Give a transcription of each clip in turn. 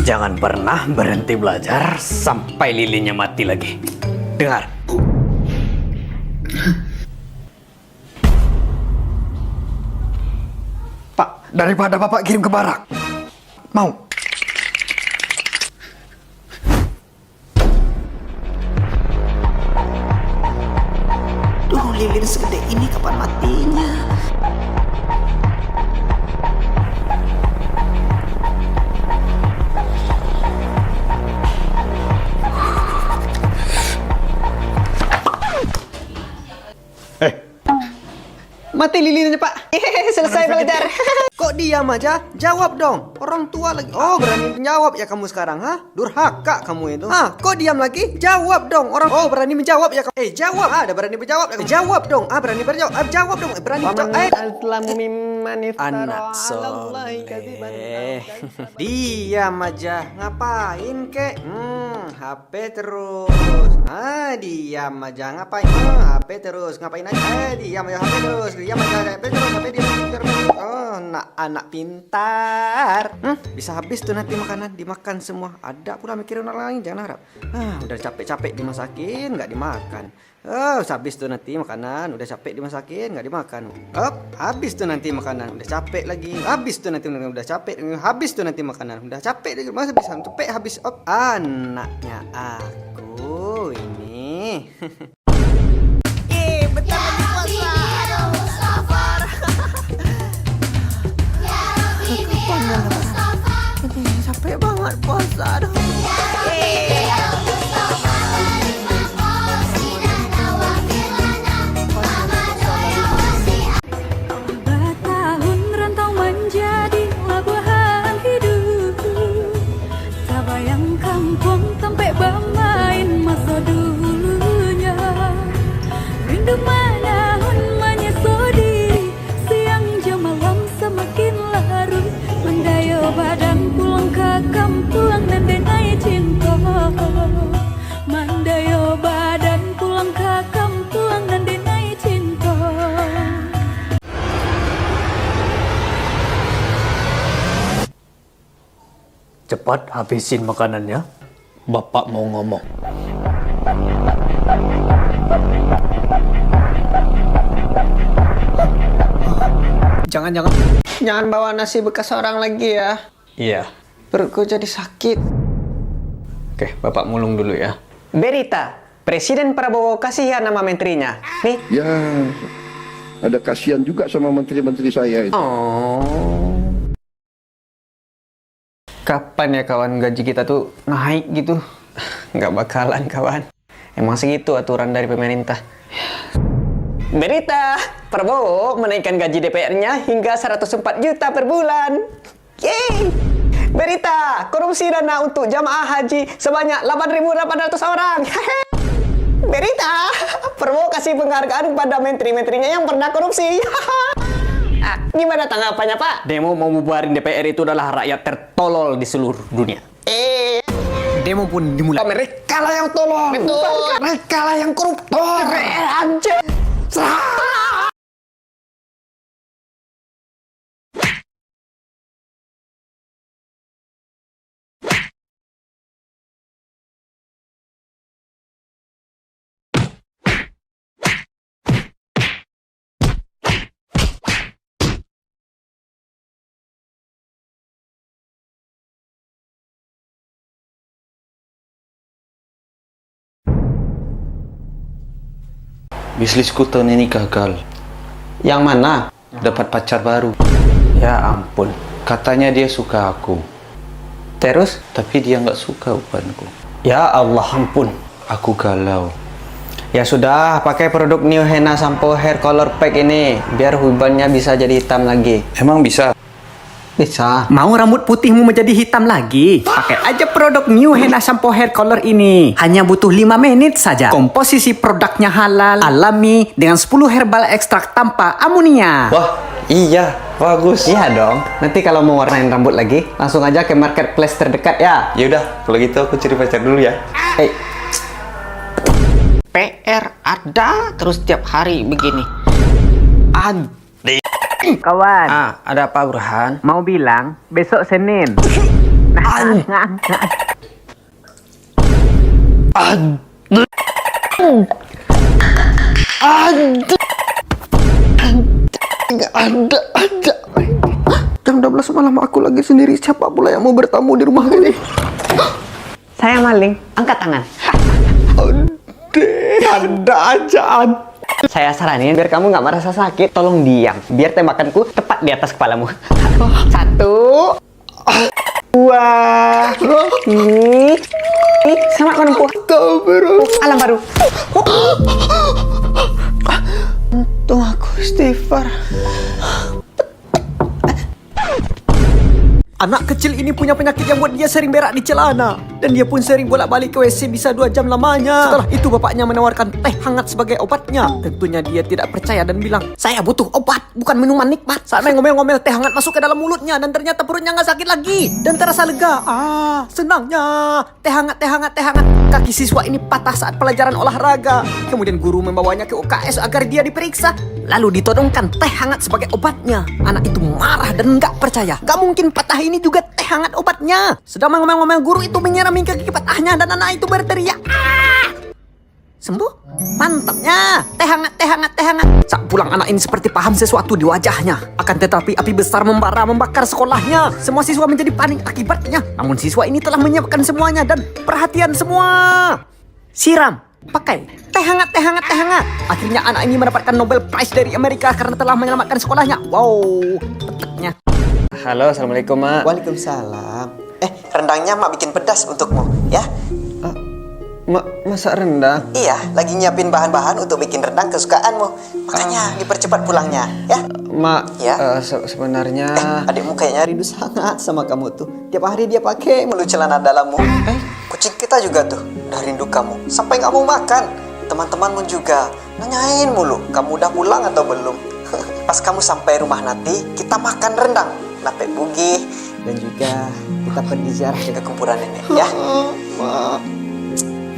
Jangan pernah berhenti belajar sampai lilinnya mati lagi. Dengar. Pak, daripada Bapak kirim ke barak. Mau? Duh, lilin segede ini kapan matinya? Mati lilinnya, Pak. Selesai belajar. Kok diam aja? Jawab dong. Orang tua lagi. Oh, berani menjawab ya kamu sekarang, ha? Durhaka kamu itu. Kok diam lagi? Jawab dong. Orang berani menjawab ya kamu. Jawab. Ada berani menjawab ya kamu. Jawab dong. Berani berjawab. Jawab dong. Berani menjawab. Anak soleh. Diam aja. Ngapain, kek? HP terus. Diam aja. Ngapain? HP terus. Ngapain aja? Diam aja. HP terus. Diam aja. HP terus. HP diam terus. Oh, anak pintar. Bisa habis tuh nanti makanan. Dimakan semua. Ada pula mikirin orang lain. Jangan harap. Udah capek-capek dimasakin, nggak dimakan. Habis tuh nanti makanan. Udah capek dimasakin, nggak dimakan. Habis tuh nanti makanan. Udah capek lagi. Habis tuh nanti udah capek. Habis tuh nanti makanan. Udah capek lagi. Masa bisa capek habis. Anaknya aku ini. Bentar lagi puasa. Ini capek banget puasa. Aduh. Tahun rantau menjadi labuhan hidup. Tak bayang kampung sampai bermain masa dulunya. Rindu menahun menyusuri. Siang jam malam semakin larut. Mendaya badan pulang ke kampung dan denai cinta. Mandaya badan pulang ke kampung dan denai cinta. Cepat habisin makanannya. Bapak mau ngomong. Jangan bawa nasi bekas orang lagi ya. Iya. Perutku jadi sakit. Oke, Bapak mulung dulu ya. Berita, Presiden Prabowo kasihan nama menterinya. Nih. Ya, ada kasihan juga sama menteri-menteri saya itu. Oh. Kapan ya kawan gaji kita tuh naik gitu? Nggak bakalan kawan. Emang segitu aturan dari pemerintah. Berita, Prabowo menaikkan gaji DPR-nya hingga 104 juta per bulan. Yeay! Berita, korupsi dana untuk jamaah haji sebanyak 8.800 orang. Berita, Prabowo kasih penghargaan pada menteri-menterinya yang pernah korupsi. Gimana tanggapannya, Pak? Demo mau bubarin DPR itu adalah rakyat tertolol di seluruh dunia. Demo pun dimulai. Mereka lah yang tolong. Betul. Mereka lah yang koruptor. Anjir. Bisnisku tahun ini gagal. Yang mana? Dapat pacar baru. Ya ampun. Katanya dia suka aku, Terus? tapi dia nggak suka ubanku. Ya Allah ampun. Aku galau. Ya sudah, pakai produk New Henna Shampoo Hair Color Pack ini. Biar ubannya bisa jadi hitam lagi. Emang bisa? Bisa. Mau rambut putihmu menjadi hitam lagi? Pakai aja produk New Henna Shampoo Hair Color ini. Hanya butuh 5 menit saja. Komposisi produknya halal, alami, dengan 10 herbal ekstrak tanpa amonia. Wah, iya, bagus. Iya dong. Nanti kalau mau warnain rambut lagi, langsung aja ke marketplace terdekat ya. Yaudah, kalau gitu aku cari pacar dulu ya. PR ada terus tiap hari begini. Kawan, Ada apa, Burhan? mau bilang besok Senin. Jam 12 malam aku lagi sendiri. Siapa pula yang mau bertamu di rumah ini? Saya maling, angkat tangan. Ada aja. Saya saranin biar kamu nggak merasa sakit, tolong diam. Biar tembakanku tepat di atas kepalamu. 1, 2, ini, selamat menempuh alam baru. Untung aku istighfar. Anak kecil ini punya penyakit yang buat dia sering berak di celana. Dan dia pun sering bolak-balik ke WC bisa 2 jam lamanya. Setelah itu bapaknya menawarkan teh hangat sebagai obatnya. Tentunya dia tidak percaya dan bilang, saya butuh obat, bukan minuman nikmat. Saat main ngomel-ngomel teh hangat masuk ke dalam mulutnya. Dan ternyata perutnya nggak sakit lagi. Dan terasa lega. Senangnya. Teh hangat, teh hangat, teh hangat. Kaki siswa ini patah saat pelajaran olahraga. Kemudian guru membawanya ke UKS agar dia diperiksa. Lalu ditodongkan teh hangat sebagai obatnya. Anak itu marah dan nggak percaya. Gak mungkin patah ini juga teh hangat obatnya. Sedang ngomel-ngomel, guru itu menyirami kaki patahnya dan anak itu berteriak. Sembuh? Mantapnya. Teh hangat, teh hangat, teh hangat. Saat pulang anak ini seperti paham sesuatu di wajahnya. Akan tetapi api besar membara membakar sekolahnya. Semua siswa menjadi panik akibatnya. Namun siswa ini telah menyiapkan semuanya dan perhatian semua. Siram. Pakai teh hangat, teh hangat, teh hangat. Akhirnya anak ini mendapatkan Nobel Prize dari Amerika karena telah menyelamatkan sekolahnya. Wow, peteknya. Halo, assalamualaikum mak. Waalaikumsalam. Rendangnya mak bikin pedas untukmu, ya? Masak rendang? Iya, lagi nyiapin bahan-bahan untuk bikin rendang kesukaanmu. Makanya dipercepat pulangnya, ya? Mak, Ya. sebenarnya... Adikmu kayaknya rindu sangat sama kamu tuh. Tiap hari dia pakai mulu celana dalammu. Kucing kita juga tuh udah rindu kamu. Sampai nggak mau makan. Teman-temanmu juga nanyain mulu, kamu udah pulang atau belum? Pas kamu sampai rumah nanti, kita makan rendang, nape bugi, dan juga kita pergi ziarah ke kuburan nenek, ya?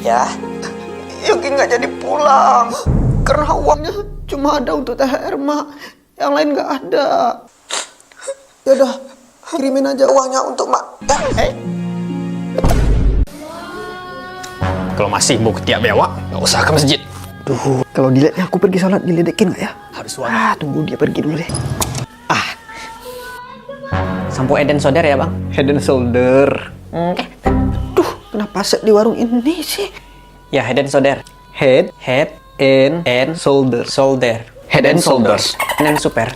Ya. Yogi nggak jadi pulang karena uangnya cuma ada untuk THR mak, yang lain nggak ada. Ya udah, kirimin aja uangnya untuk mak. Ya. Kalau masih mau ketiak bewak, nggak usah ke masjid. Duh, kalau dilihatnya aku pergi sholat diledekin nggak ya? Harus uang. Tunggu dia pergi dulu deh. Sampo Head and Shoulder ya bang? Head and Shoulder. Duh, kenapa set di warung ini sih? Ya Head and Shoulder. Head and Shoulder. Shoulder. Head and Shoulders. Dan super.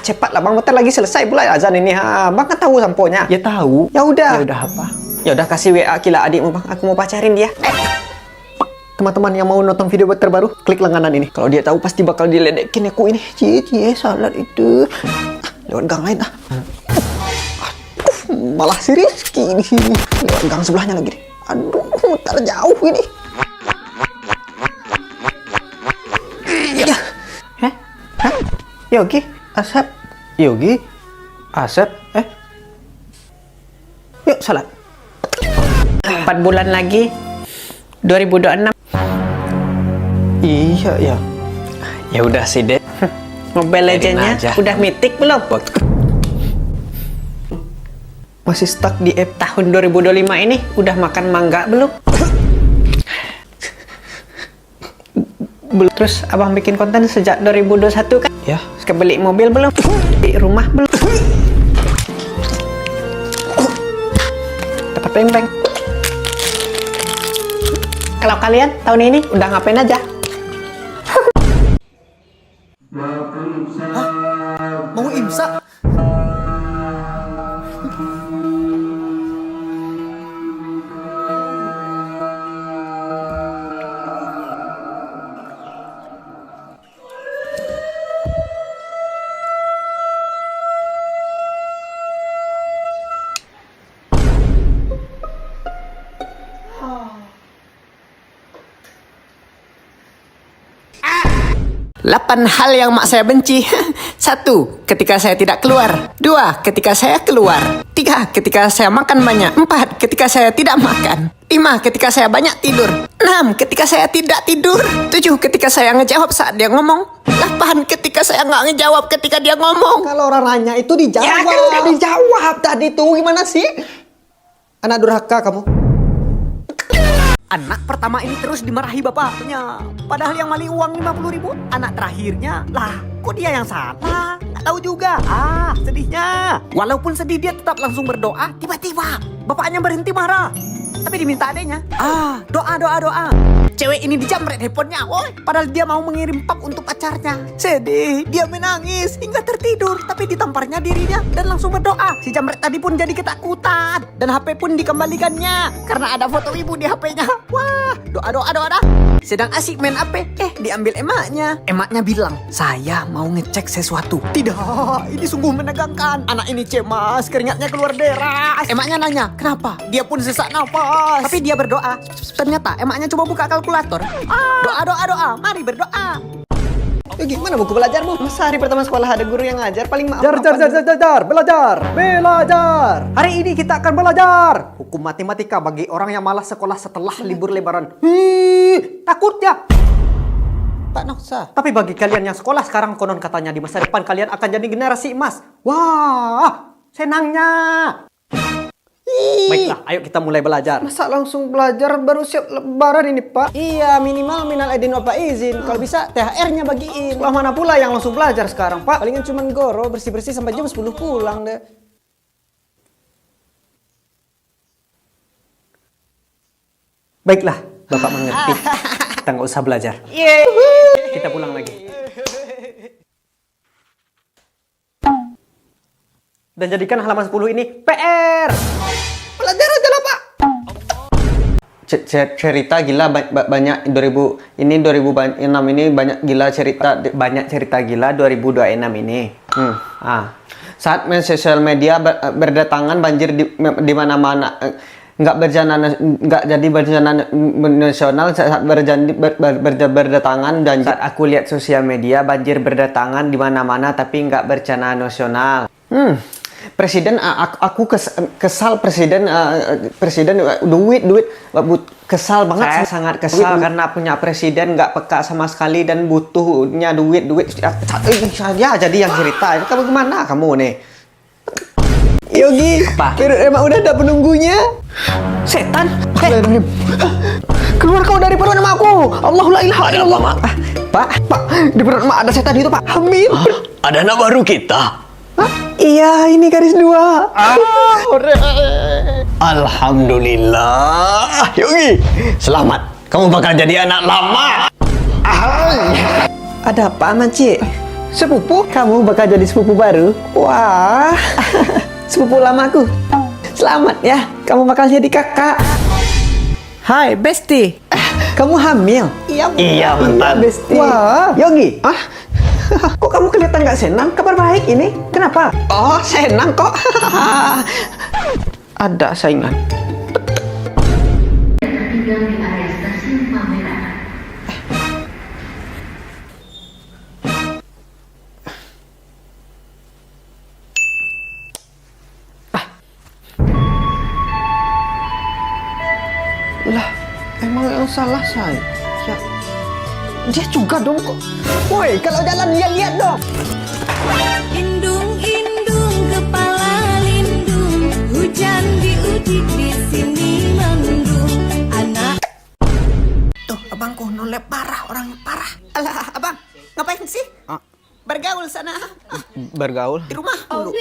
Cepatlah bang, bentar lagi selesai pula azan ini. Bang kan tahu samponya. Ya tahu. Ya udah. Ya udah apa? Ya udah kasih WA Kila adikmu bang. Aku mau pacarin dia. Teman-teman yang mau nonton video terbaru, klik langganan ini. Kalau dia tahu pasti bakal diledekin aku ini. Cie salat itu. Lewat gang lain Aduh, malah si Rizky di sini. Lewat gang sebelahnya lagi. Aduh, mutar jauh ini. Ya. Yogi, Asep. Yogi, Asep. Yuk salat. 4 bulan lagi 2026. Iya ya. Ya udah sih deh. Mobile Legends-nya aja. udah mitik belum? Masih stuck di app. Tahun 2025 ini udah makan mangga belum? Terus abang bikin konten sejak 2021 kan? Ya. Beli mobil belum? Beli rumah belum? Dapat peng-peng. Kalau kalian tahun ini udah ngapain aja? Mau imsak? Delapan hal yang mak saya benci. 1. Ketika saya tidak keluar. 2. Ketika saya keluar. 3. Ketika saya makan banyak. 4. Ketika saya tidak makan. 5. Ketika saya banyak tidur. 6. Ketika saya tidak tidur. 7. Ketika saya ngejawab saat dia ngomong. 8. Ketika saya nggak ngejawab ketika dia ngomong. Kalau orang nanya itu dijawab. Ya, kan udah dijawab tadi tuh, gimana sih? Anak durhaka kamu. Anak pertama ini terus dimarahi bapaknya. Padahal yang mali uang 50.000 anak terakhirnya. Lah, kok dia yang salah? Nggak tahu juga. Sedihnya. Walaupun sedih dia tetap langsung berdoa. Tiba-tiba bapaknya berhenti marah. Tapi diminta adanya. Doa. Cewek ini dijamret handphonenya. Woi, padahal dia mau mengirim pap untuk pacarnya. Sedih, dia menangis hingga tertidur. Tapi ditamparnya dirinya dan langsung berdoa. Si jamret tadi pun jadi ketakutan. Dan HP pun dikembalikannya. Karena ada foto ibu di HP-nya. Wah, doa. Sedang asik main HP, diambil emaknya. Emaknya bilang, saya mau ngecek sesuatu. Tidak, ini sungguh menegangkan. Anak ini cemas, keringatnya keluar deras. Emaknya nanya, kenapa? Dia pun sesak nafas. Tapi dia berdoa. Ternyata emaknya coba buka kalkulator. Doa, mari berdoa. Yogi, mana buku belajarmu? Masa hari pertama sekolah ada guru yang ngajar? Paling maaf. Belajar. Hari ini kita akan belajar hukum matematika bagi orang yang malas sekolah setelah libur lebaran. Takutnya. Tak usah. Tapi bagi kalian yang sekolah sekarang, konon katanya di masa depan kalian akan jadi generasi emas. Wah, senangnya. Baiklah, ayo kita mulai belajar. Masa langsung belajar baru siap lebaran ini, Pak? Iya, minimal minal aidin wal faizin. Kalau bisa THR-nya bagiin. Sekolah mana pula yang langsung belajar sekarang, Pak? Palingan cuman goro, bersih-bersih sampai jam 10 pulang deh. Baiklah, Bapak mengerti. Kita nggak usah belajar. Kita pulang lagi. Dan jadikan halaman 10 ini PR. Belajar aja lah, Pak. Cerita gila banyak 2006 ini banyak cerita gila 2026 ini. Saat sosial media berdatangan banjir di mana-mana, nggak jadi bencana nasional saat berdatangan. Dan saat aku lihat sosial media banjir berdatangan di mana-mana tapi nggak bencana nasional. Presiden, aku kesal presiden duit kesal banget. Saya sangat kesal karena punya presiden nggak peka sama sekali dan butuhnya duit. Ya jadi yang cerita kamu gimana kamu nih? Yogi, Apa? perut emak udah ada penunggunya. Setan. Keluar kau dari perut emakku. Allahu la ilaha illallah. Pak, di perut emak ada setan itu, Pak. Hamil. Ada anak baru kita. Iya, ini garis 2. Alhamdulillah. Yogi, selamat. Kamu bakal jadi anak lama. Ada apa, Maci? Sepupu? Kamu bakal jadi sepupu baru? Wah, sepupu lamaku. Selamat ya, kamu bakal jadi kakak. Hai, Besti. Kamu hamil? Iya, mantan. Besti. Wah, Yogi, kok kamu kelihatan nggak senang? Kabar baik ini. Kenapa? oh senang kok. Ada saingan. Lah, emang yang salah saya. Ya, dia juga dong kok. Woi, kalau jalan lihat-lihat dong. Indung kepala lindung, hujan diuji di sini mendung. Anak Tuh, abangku nolep parah, orangnya parah. Alah, abang, ngapain sih? Bergaul sana. Bergaul. Di rumah dulu.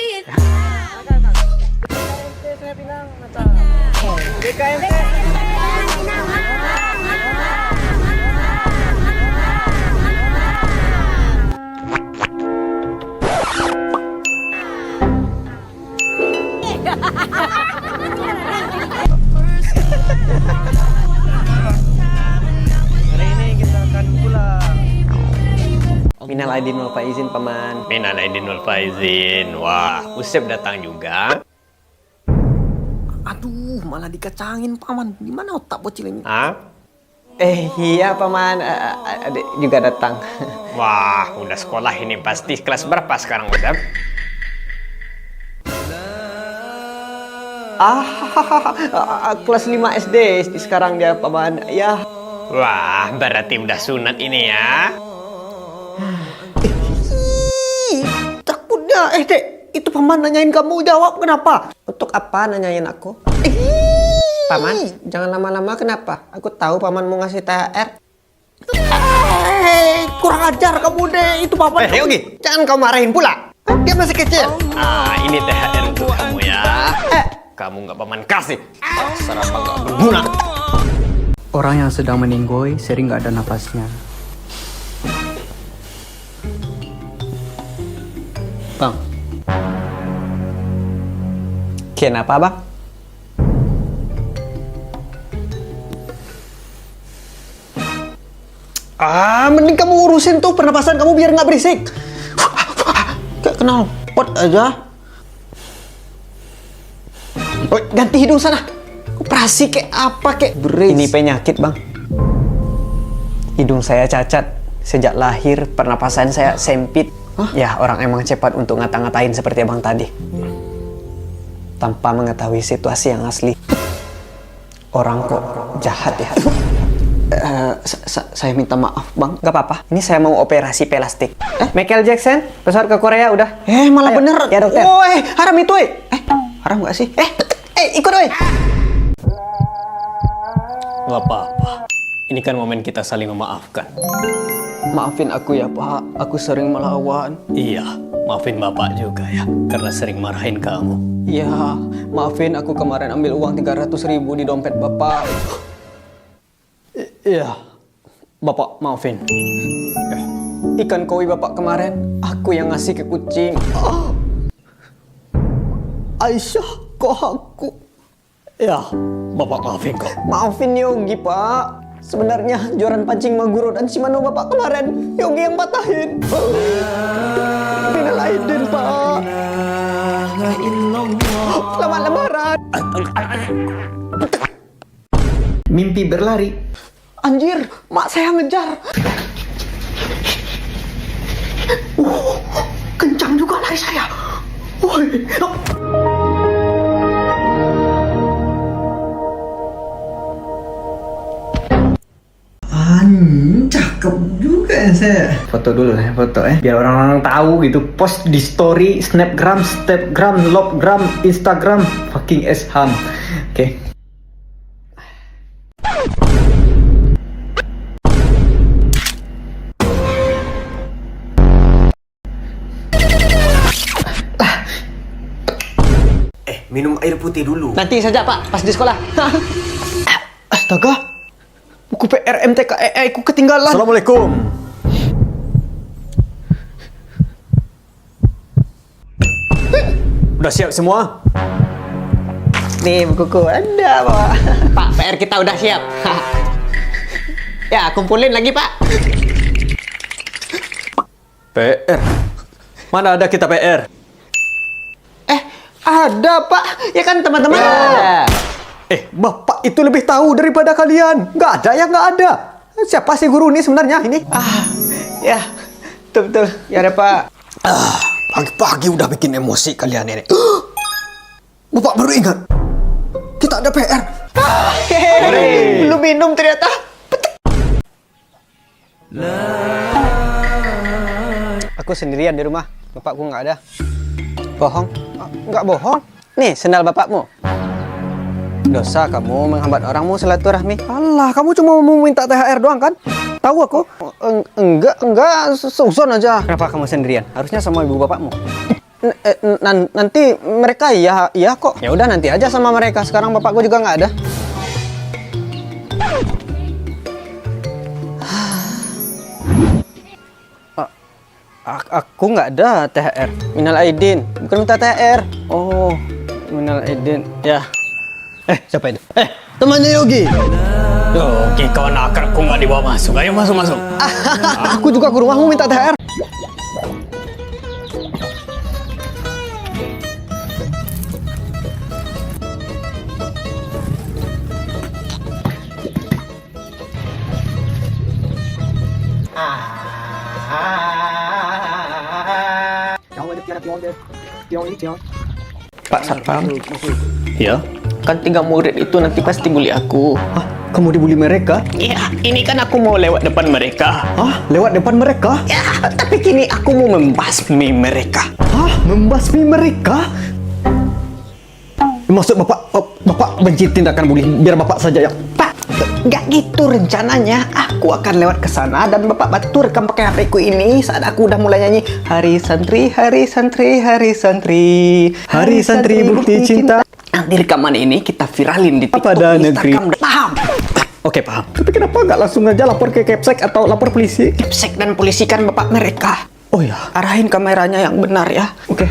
Minal aidin wal faizin paman. Minal aidin wal faizin. Wah, Usep datang juga. Aduh, malah dikacangin paman. Gimana otak bocil ini? Iya paman, adik juga datang. Wah, udah sekolah ini pasti kelas berapa sekarang, Usep? Kelas 5 SD sekarang dia paman. Ya. Wah, berarti udah sunat ini ya. Takutnya, Dek, itu paman nanyain kamu, jawab kenapa? Untuk apa nanyain aku? Paman, jangan lama-lama kenapa? Aku tahu paman mau ngasih THR. Kurang ajar kamu deh. Itu paman. Yogi, jangan kau marahin pula. Dia masih kecil. Ah, ini THR untuk kamu ya. Kamu nggak paman kasih. Dasar apa nggak berguna. Orang yang sedang meninggoy sering nggak ada nafasnya. Bang. Kenapa, Bang? Mending kamu urusin tuh pernapasan kamu biar nggak berisik. Kayak kenal pot aja. Oh, ganti hidung sana. Operasi kayak apa kayak beris. Ini penyakit, Bang. Hidung saya cacat. Sejak lahir pernapasan saya sempit. Ya, orang emang cepat untuk ngata-ngatain seperti abang tadi. Tanpa mengetahui situasi yang asli. Orang kok jahat ya. Saya minta maaf, Bang. Gak apa-apa. Ini saya mau operasi plastik. Michael Jackson, pesawat ke Korea udah. Malah bener. Ya, dokter. Woi, haram itu, haram gak sih? Ikut, woi. Nggak apa-apa. Ini kan momen kita saling memaafkan. Maafin aku ya, Pak. Aku sering melawan. Iya, maafin bapak juga ya. Karena sering marahin kamu. Iya, maafin aku kemarin ambil uang 300.000 di dompet Bapak. Iya, Bapak maafin. Ikan koi Bapak kemarin, aku yang ngasih ke kucing. Aisyah, kok aku? Ya, bapak maafin kok. Maafin Yogi, Pak. Sebenarnya joran pancing Maguro dan Shimano Bapak kemarin, Yogi yang patahin. Minal aidin, Pak. Selamat Lebaran. Mimpi berlari. Anjir, mak saya ngejar. Kencang juga lari saya. Woi. Cakep juga ya saya. Foto dulu ya, foto biar orang-orang tahu gitu. Post di story, snapgram, stepgram, lovegram, Instagram, fucking esham. Oke. Minum air putih dulu. Nanti saja, Pak, pas di sekolah. Astaga. Buku PR MTK aku ketinggalan. Assalamualaikum. Udah siap semua? Nih bukuku ada, Pak. Pak, PR kita udah siap. Ya, kumpulin lagi, Pak. PR. Mana ada kita PR? Ada, Pak. Ya kan teman-teman. Bapak itu lebih tahu daripada kalian. Nggak ada yang nggak ada. Siapa sih guru ini sebenarnya ini? Ya. Betul. Ya ada, Pak. Pagi-pagi udah bikin emosi kalian ini. Bapak baru ingat. Kita ada PR. Belum minum ternyata. Aku sendirian di rumah. Bapakku nggak ada. Bohong? Nggak bohong. Nih, sendal bapakmu. Dosa kamu menghambat orangmu silaturahmi. Alah, kamu cuma mau minta THR doang kan? Tahu aku. Enggak, seuzon aja. Kenapa kamu sendirian? Harusnya sama ibu bapakmu. Nanti mereka iya kok. Ya udah nanti aja sama mereka. Sekarang bapakku juga nggak ada. Aku nggak ada THR. Minal aidin. Bukan minta THR. Oh, minal aidin. Ya. Siapa itu? Temannya Yogi. Yogi, kawan akrabku nggak dibawa masuk. Ayo masuk. Aku juga ke rumahmu minta THR. Pak Satpam. Ya. Kan 3 murid itu nanti pasti bully aku. Kamu dibully mereka? Ya, ini kan aku mau lewat depan mereka. Lewat depan mereka? Ya, tapi kini aku mau membasmi mereka. Membasmi mereka? Maksud bapak benci tindakan bully, biar bapak saja yang... Pak, nggak gitu rencananya. Aku akan lewat ke sana dan Bapak bantu rekam pakai HP ku ini saat aku udah mulai nyanyi Hari Santri, Hari Santri, Hari Santri, Hari Santri bukti cinta. Nanti rekaman ini kita viralin di TikTok, Pada Instagram. negeri. Paham? Oke, paham. Tapi kenapa nggak langsung aja lapor ke Kepsek atau lapor polisi? Kepsek dan polisi kan Bapak mereka. Oh ya, Arahin kameranya yang benar ya. oke.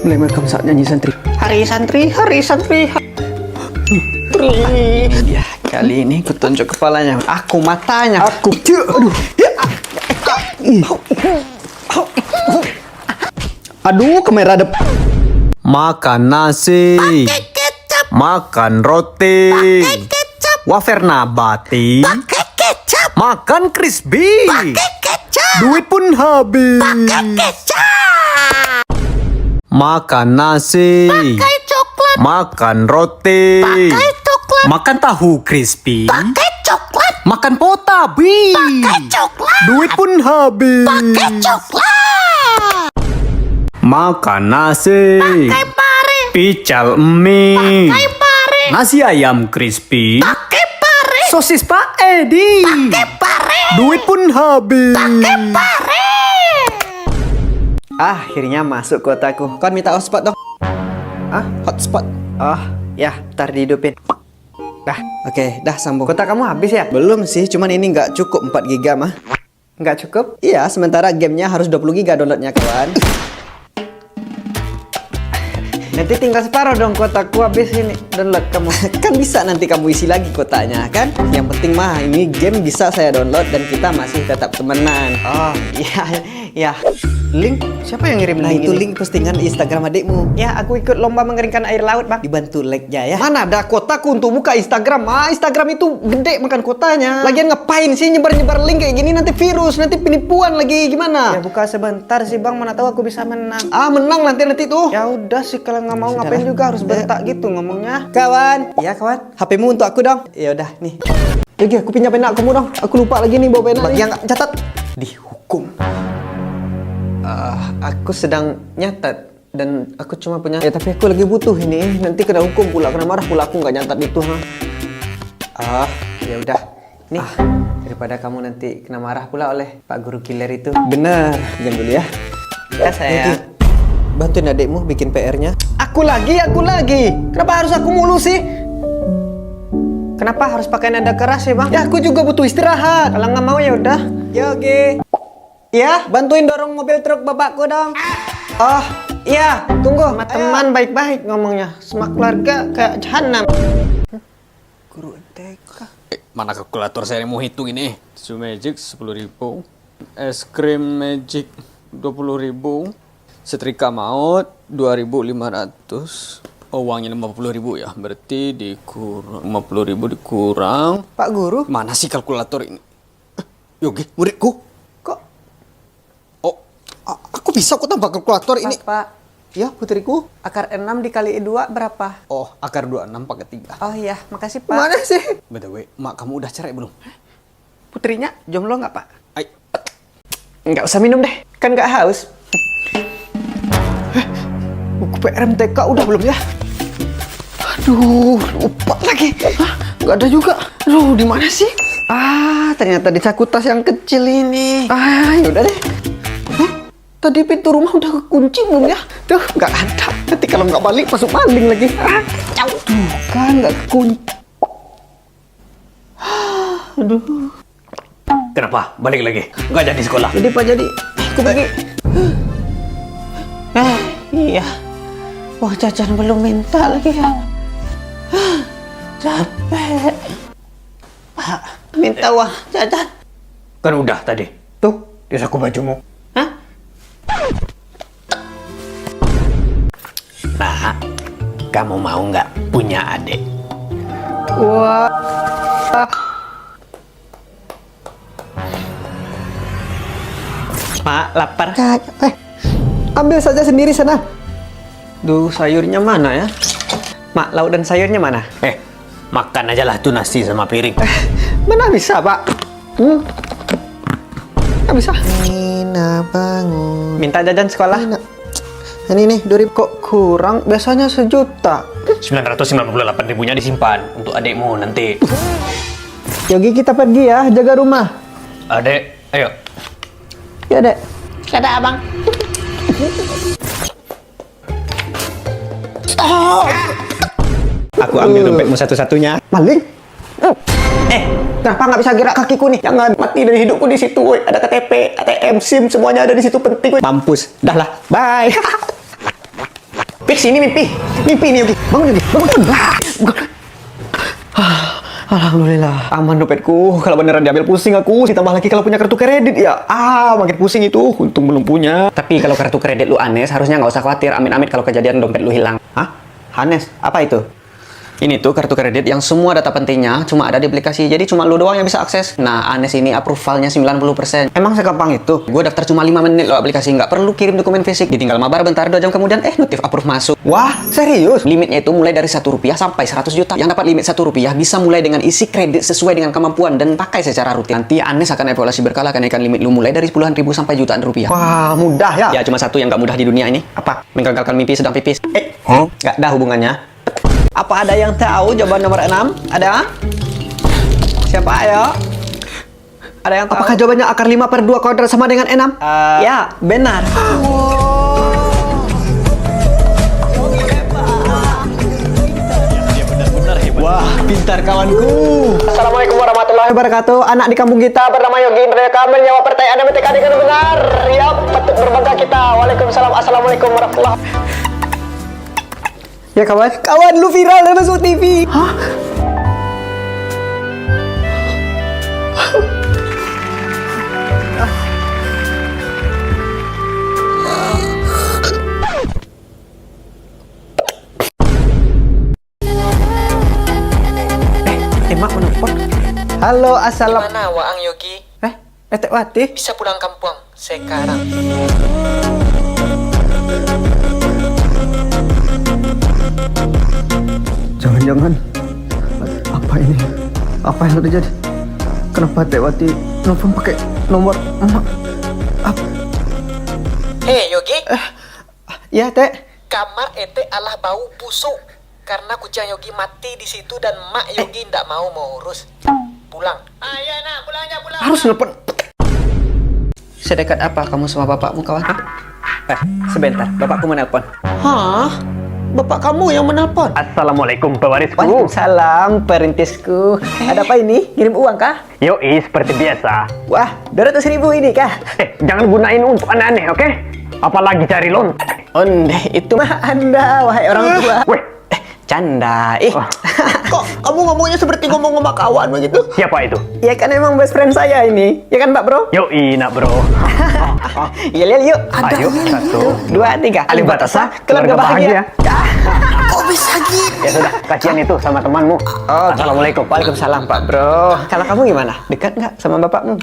Mulai merekam saat nyanyi Santri. Hari Santri, Hari Santri. Ya, kali ini ku tunjuk kepalanya. Aku matanya. Aku, aduh. Aduh, kamera depan. Makan nasi. Makan roti. Wafer nabati. Makan crispy. Duit pun habis. Makan nasi. Makan roti. Makan tahu crispy. Makan potabi. Duit pun habis. Makan nasi. Pical mie. Nasi ayam crispy. Sosis Pak Edi. Duit pun habis. Akhirnya masuk kotaku. Kon minta hotspot dong. Hotspot. Oh, ya, ntar dihidupin. Dah, oke, dah sambung. Kota kamu habis ya? Belum sih, cuman ini nggak cukup 4 giga mah. Nggak cukup? Iya, sementara gamenya harus 20 giga downloadnya kawan. Nanti tinggal separuh dong kotaku habis ini download kamu. Kan bisa nanti kamu isi lagi kotanya kan. Yang penting mah ini game bisa saya download dan kita masih tetap temenan. Oh, iya, ya. Link? Siapa yang ngirim Nah link itu ini? link postingan Instagram adikmu. Ya, aku ikut lomba mengeringkan air laut, Bang. Dibantu like-nya ya. Mana ada kotaku untuk buka Instagram? Instagram itu gede makan kotanya. Lagian ngapain sih nyebar-nyebar link kayak gini? Nanti virus, nanti penipuan lagi gimana? Ya buka sebentar sih Bang, mana tahu aku bisa menang. Menang nanti tuh. Ya udah sih kalau nggak mau ngapain Sudahlah. juga harus bentak gitu ngomongnya. Kawan, Iya kawan. HP-mu untuk aku dong. Ya udah nih. Lagi aku pinjam pena kamu dong. Aku lupa lagi nih bawa pena. Bagi nih. yang nggak catat. Dihukum. Aku sedang nyatat dan aku cuma punya. Ya tapi aku lagi butuh ini. Nanti kena hukum pula, kena marah pula aku nggak nyatat itu. Ya udah. Nih, daripada kamu nanti kena marah pula oleh Pak Guru Killer itu. Bener. Diam dulu ya. Ya saya. Bantuin adikmu bikin PR-nya. Aku lagi. Kenapa harus aku mulu sih? Kenapa harus pakai nada keras ya bang? Ya aku juga butuh istirahat. Kalau nggak mau ya udah. Ya oke. Ya, bantuin dorong mobil truk bapakku dong. Oh, iya. Tunggu. Sama teman baik-baik ngomongnya. Sama keluarga kayak jahanam. Guru TK. Mana kalkulator saya mau hitung ini? Susu magic 10.000, es krim magic 20.000, setrika maut 2.500. Oh, uangnya 50.000 ya. Berarti dikurang 50.000 dikurang. Pak Guru, Mana sih kalkulator ini? Yogi, muridku. kok Aku bisa kok tambah kalkulator ini. Pak? Ya, putriku. Akar 6 dikali 2 berapa? Oh, akar 26 pakai 3. Oh iya, makasih Pak. Mana sih? BTW, mak kamu udah cerai belum? Putrinya jomblo nggak Pak? Ay, Nggak usah minum deh, kan nggak haus. Buku PRMTK udah belum ya? Aduh, lupa lagi. Nggak ada juga. Aduh, di mana sih? Ternyata di saku tas yang kecil ini. Yaudah deh. Tadi pintu rumah udah kekunci belum ya? Tuh, nggak ada. Nanti kalau nggak balik masuk maling lagi. Kacau. Tuh kan nggak kekunci. Aduh. kenapa? Balik lagi. Nggak jadi sekolah. Jadi Pak jadi. Aku pergi. Iya. Wah, jajan belum minta lagi ya. Capek. Pak, minta wah jajan. Kan udah tadi. Tuh. Di saku bajumu. Hah? Nah, kamu mau nggak punya adik? Wah. Mak, lapar. Ambil saja sendiri sana. Duh, sayurnya mana ya? Mak, lauk dan sayurnya mana? Makan aja lah tuh nasi sama piring. Mana bisa, Pak? Nggak bisa. Nina bangun. Minta jajan sekolah. Nina. Ini nih 2.000. Kok kurang? Biasanya 1 juta. 998 ribunya disimpan untuk adikmu nanti. Yogi, kita pergi ya, jaga rumah. Adek, ayo. Ya, Dek. Dadah, Abang. Aku ambil dompetmu satu-satunya. Maling? Kenapa nggak bisa gerak kakiku nih? Jangan mati dari hidupku di situ, woy. Ada KTP, ATM, SIM, semuanya ada di situ, penting, woy. Mampus. Dah lah, bye. Fix, ini mimpi. Mimpi nih, Yogi. Bangun, Yogi. Bangun. Alhamdulillah. Aman dompetku. Kalau beneran diambil pusing aku. Ditambah lagi kalau punya kartu kredit ya. Makin pusing itu. Untung belum punya. Tapi kalau kartu kredit lu aneh, harusnya nggak usah khawatir. Amit-amit kalau kejadian dompet lu hilang. Hah? Hanes? Apa itu? Ini tuh kartu kredit yang semua data pentingnya cuma ada di aplikasi. Jadi cuma lu doang yang bisa akses. Nah, Anes ini approvalnya 90%. Emang segampang itu? Gue daftar cuma 5 menit loh aplikasi. Nggak perlu kirim dokumen fisik. Ditinggal mabar bentar, 2 jam kemudian notif approve masuk. Wah, serius? Limitnya itu mulai dari Rp1 sampai 100 juta. Yang dapat limit Rp1 bisa mulai dengan isi kredit sesuai dengan kemampuan dan pakai secara rutin. Nanti Anes akan evaluasi berkala kenaikan limit lu mulai dari puluhan ribu sampai jutaan rupiah. Wah, mudah ya? Ya, cuma satu yang nggak mudah di dunia ini. Apa? Menggagalkan mimpi sedang pipis. Nggak ada hubungannya. Apa ada yang tahu jawaban nomor 6? Ada? Siapa ayo? Ada yang tahu? Apakah jawabannya akar 5/2 kuadrat sama dengan 6? Ya, benar. Wah, pintar kawanku. Assalamualaikum warahmatullahi wabarakatuh. Anak di kampung kita bernama Yogi. Mereka menjawab pertanyaan MTK dengan benar. Ya, patut berbangga kita. Waalaikumsalam. Assalamualaikum warahmatullahi wabarakatuh. Ya kawan, lu viral dan masuk TV. Hah? Emak menelpon. Halo, assalamualaikum. Mana Waang Yogi? Etek Wati. Bisa pulang kampung sekarang. Jangan-jangan apa ini? Apa yang terjadi? Kenapa Tewati nelfon pakai nomor emak? Hei Yogi, Ya, Teh. kamar ete alah bau busuk karena kucing Yogi mati di situ dan mak Yogi ndak mau urus. Pulang. Ya nak, pulang. Harus nelfon. Sedekat apa kamu sama bapakmu, kawan? Sebentar, bapakku menelpon. Hah? Bapak kamu yang menelpon? Assalamualaikum pewarisku. Waalaikumsalam, perintisku. Ada apa ini? Kirim uang kah? Yoi, seperti biasa. Wah, 200.000 ini kah? Jangan gunain untuk aneh-aneh, oke? Apalagi cari loan. Onde, itu mah Anda, wahai orang tua. Weh, Canda. Kok kamu ngomongnya seperti ngomong sama kawan begitu? siapa itu? Ya kan emang best friend saya ini. Ya kan, Mbak Bro? Yoi, nak bro. Iya, yuk. Ayo, 1, 2, 3. Alif Batasa, keluarga bahagia. Kok bisa gitu? Ya sudah, kasihan itu sama temanmu. Assalamualaikum. Waalaikumsalam, Pak Bro. Kalau kamu gimana? Dekat nggak sama bapakmu?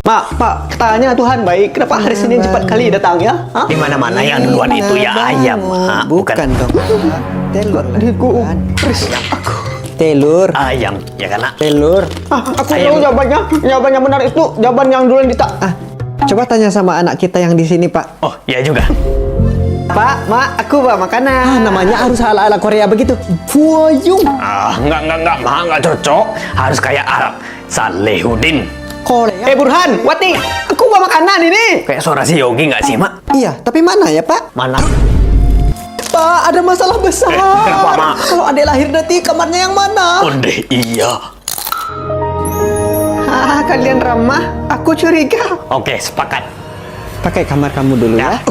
Pak, tanya Tuhan baik. Kenapa hari Senin cepat kali datang ya? Di mana-mana yang duluan itu ya ayam. Bukan dong. Telur. Telur. Ayam, ya kan nak? Telur. Aku tahu jawabannya. Jawabannya benar itu. Jawaban yang duluan coba tanya sama anak kita yang di sini, Pak. Oh, iya juga. Pak, aku bawa makanan. Namanya harus ala-ala Korea begitu. Fuyung. Enggak, nggak cocok. Harus kayak Arab. Salehudin. Korea. Burhan, Wati, aku bawa makanan ini. Kayak suara si Yogi nggak sih, Mak? Iya, tapi mana ya, Pak? Mana? Pak, ada masalah besar. Kenapa, Mak? Kalau adek lahir nanti kamarnya yang mana? Onde, iya. Kalian ramah. Aku curiga. Oke, sepakat. Pakai kamar kamu dulu ya.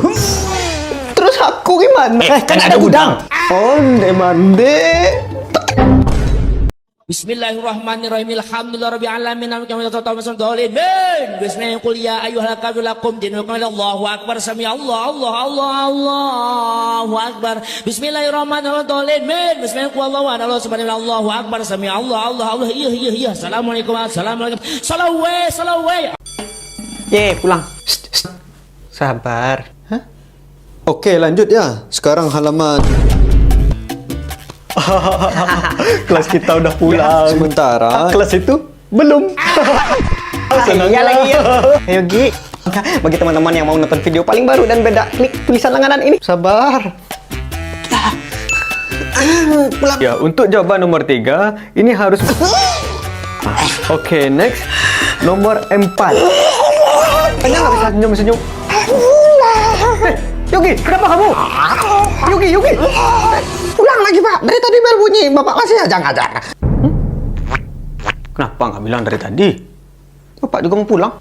Terus aku gimana? Kan ada gudang. Onde mande. Bismillahirrahmanirrahim. Alhamdulillahirabbil alamin. Bismillahirrahmanirrahim. Bismillahirrahmanirrahim. Qul ya ayyuhal kafirun lakum dinukum Allahu akbar. Sami Allahu akbar. Bismillahirrahmanirrahim. Bismillahirrahmanirrahim. Allah subhanahu Allahu akbar. Sami Allah. Iya. Assalamualaikum. Salawai. Ye, pulang. Sabar. Oke, lanjut ya. Sekarang halaman. Kelas kita udah pulang. Sementara. Kelas itu belum. Iya lagi ya. Ayo Gi. Bagi teman-teman yang mau nonton video paling baru dan beda, klik tulisan langganan ini. Sabar. Ya, untuk jawaban nomor 3, ini harus... Oke, next. Nomor 4. Hanya nggak bisa senyum-senyum. Yogi, kenapa kamu? Yogi. Pulang lagi, Pak. Dari tadi bel bunyi. Bapak masih aja ngajar. Kenapa nggak bilang dari tadi? Bapak juga mau pulang.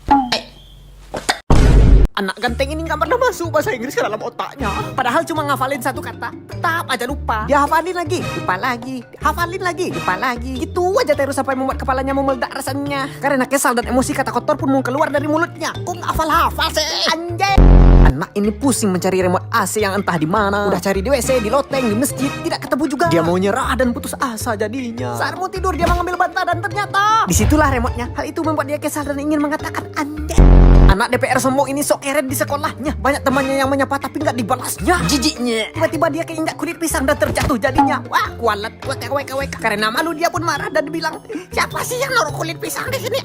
Anak ganteng ini nggak pernah masuk bahasa Inggris ke dalam otaknya. Padahal cuma ngafalin satu kata, tetap aja lupa. Dia hafalin lagi, lupa lagi. Hafalin lagi, lupa lagi. Gitu aja terus sampai membuat kepalanya meledak rasanya. Karena kesal dan emosi kata kotor pun mau keluar dari mulutnya. Kok nggak hafal-hafal sih, anjay? Anak ini pusing mencari remote AC yang entah di mana. Udah cari di WC, di loteng, di masjid, tidak ketemu juga. Dia mau nyerah dan putus asa jadinya. Saat mau tidur dia mengambil bantal dan ternyata disitulah remote-nya. Hal itu membuat dia kesal dan ingin mengatakan anjay. Anak DPR sombong ini sok keren di sekolahnya. Banyak temannya yang menyapa tapi nggak dibalasnya. Jijiknya. Tiba-tiba dia keinjak kulit pisang dan terjatuh jadinya. Wah, kualat. WK. Karena malu dia pun marah dan bilang, siapa sih yang naruh kulit pisang di sini?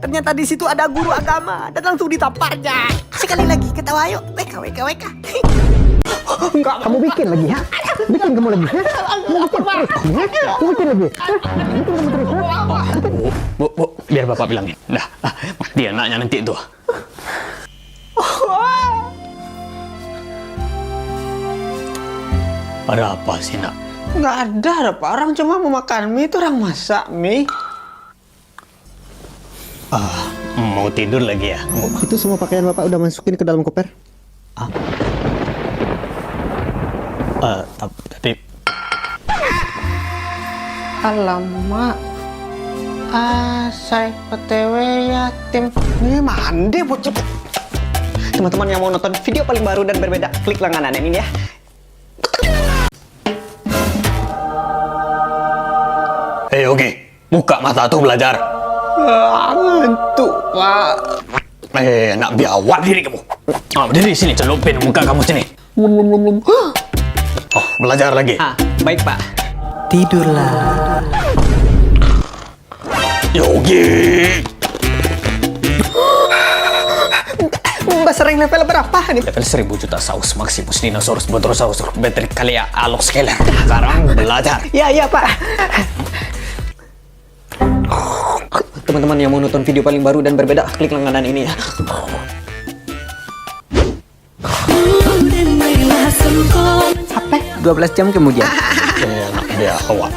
Ternyata di situ ada guru agama dan langsung ditamparnya. Sekali lagi ketawa yuk. WK. Enggak, kamu bikin lagi, ha? Bikin kamu lagi, ha? Mau bikin terus, ha? Mau bikin lagi, ha? Bikin kamu terus, ha? Bu, biar bapak bilangin. Dah, dia anaknya nanti tuh. Ada apa sih, nak? Nggak ada, Pak. Orang cuma mau makan mie, itu orang masak mie. Mau tidur lagi ya? Itu semua pakaian Bapak udah masukin ke dalam koper? Tapi Alamak. Saya PTW yatim. Ini mandi, bocah. Teman-teman yang mau nonton video paling baru dan berbeda, klik langganan ini ya. Hei Yogi, buka mata tuh belajar. Ngantuk, Pak. Nak biawak diri kamu. Berdiri sini, celupin muka kamu sini. Oh, belajar lagi. Baik, Pak. Tidurlah. Yogi. Mbak sering level berapa nih? Level 1000 juta saus Maximus Dinosaurus Bodrosaurus Betrik Kalia Alok Scalar. Sekarang belajar. Ya, Pak. Teman-teman yang mau nonton video paling baru dan berbeda, klik langganan ini ya. 12 jam kemudian. Enak dia awak.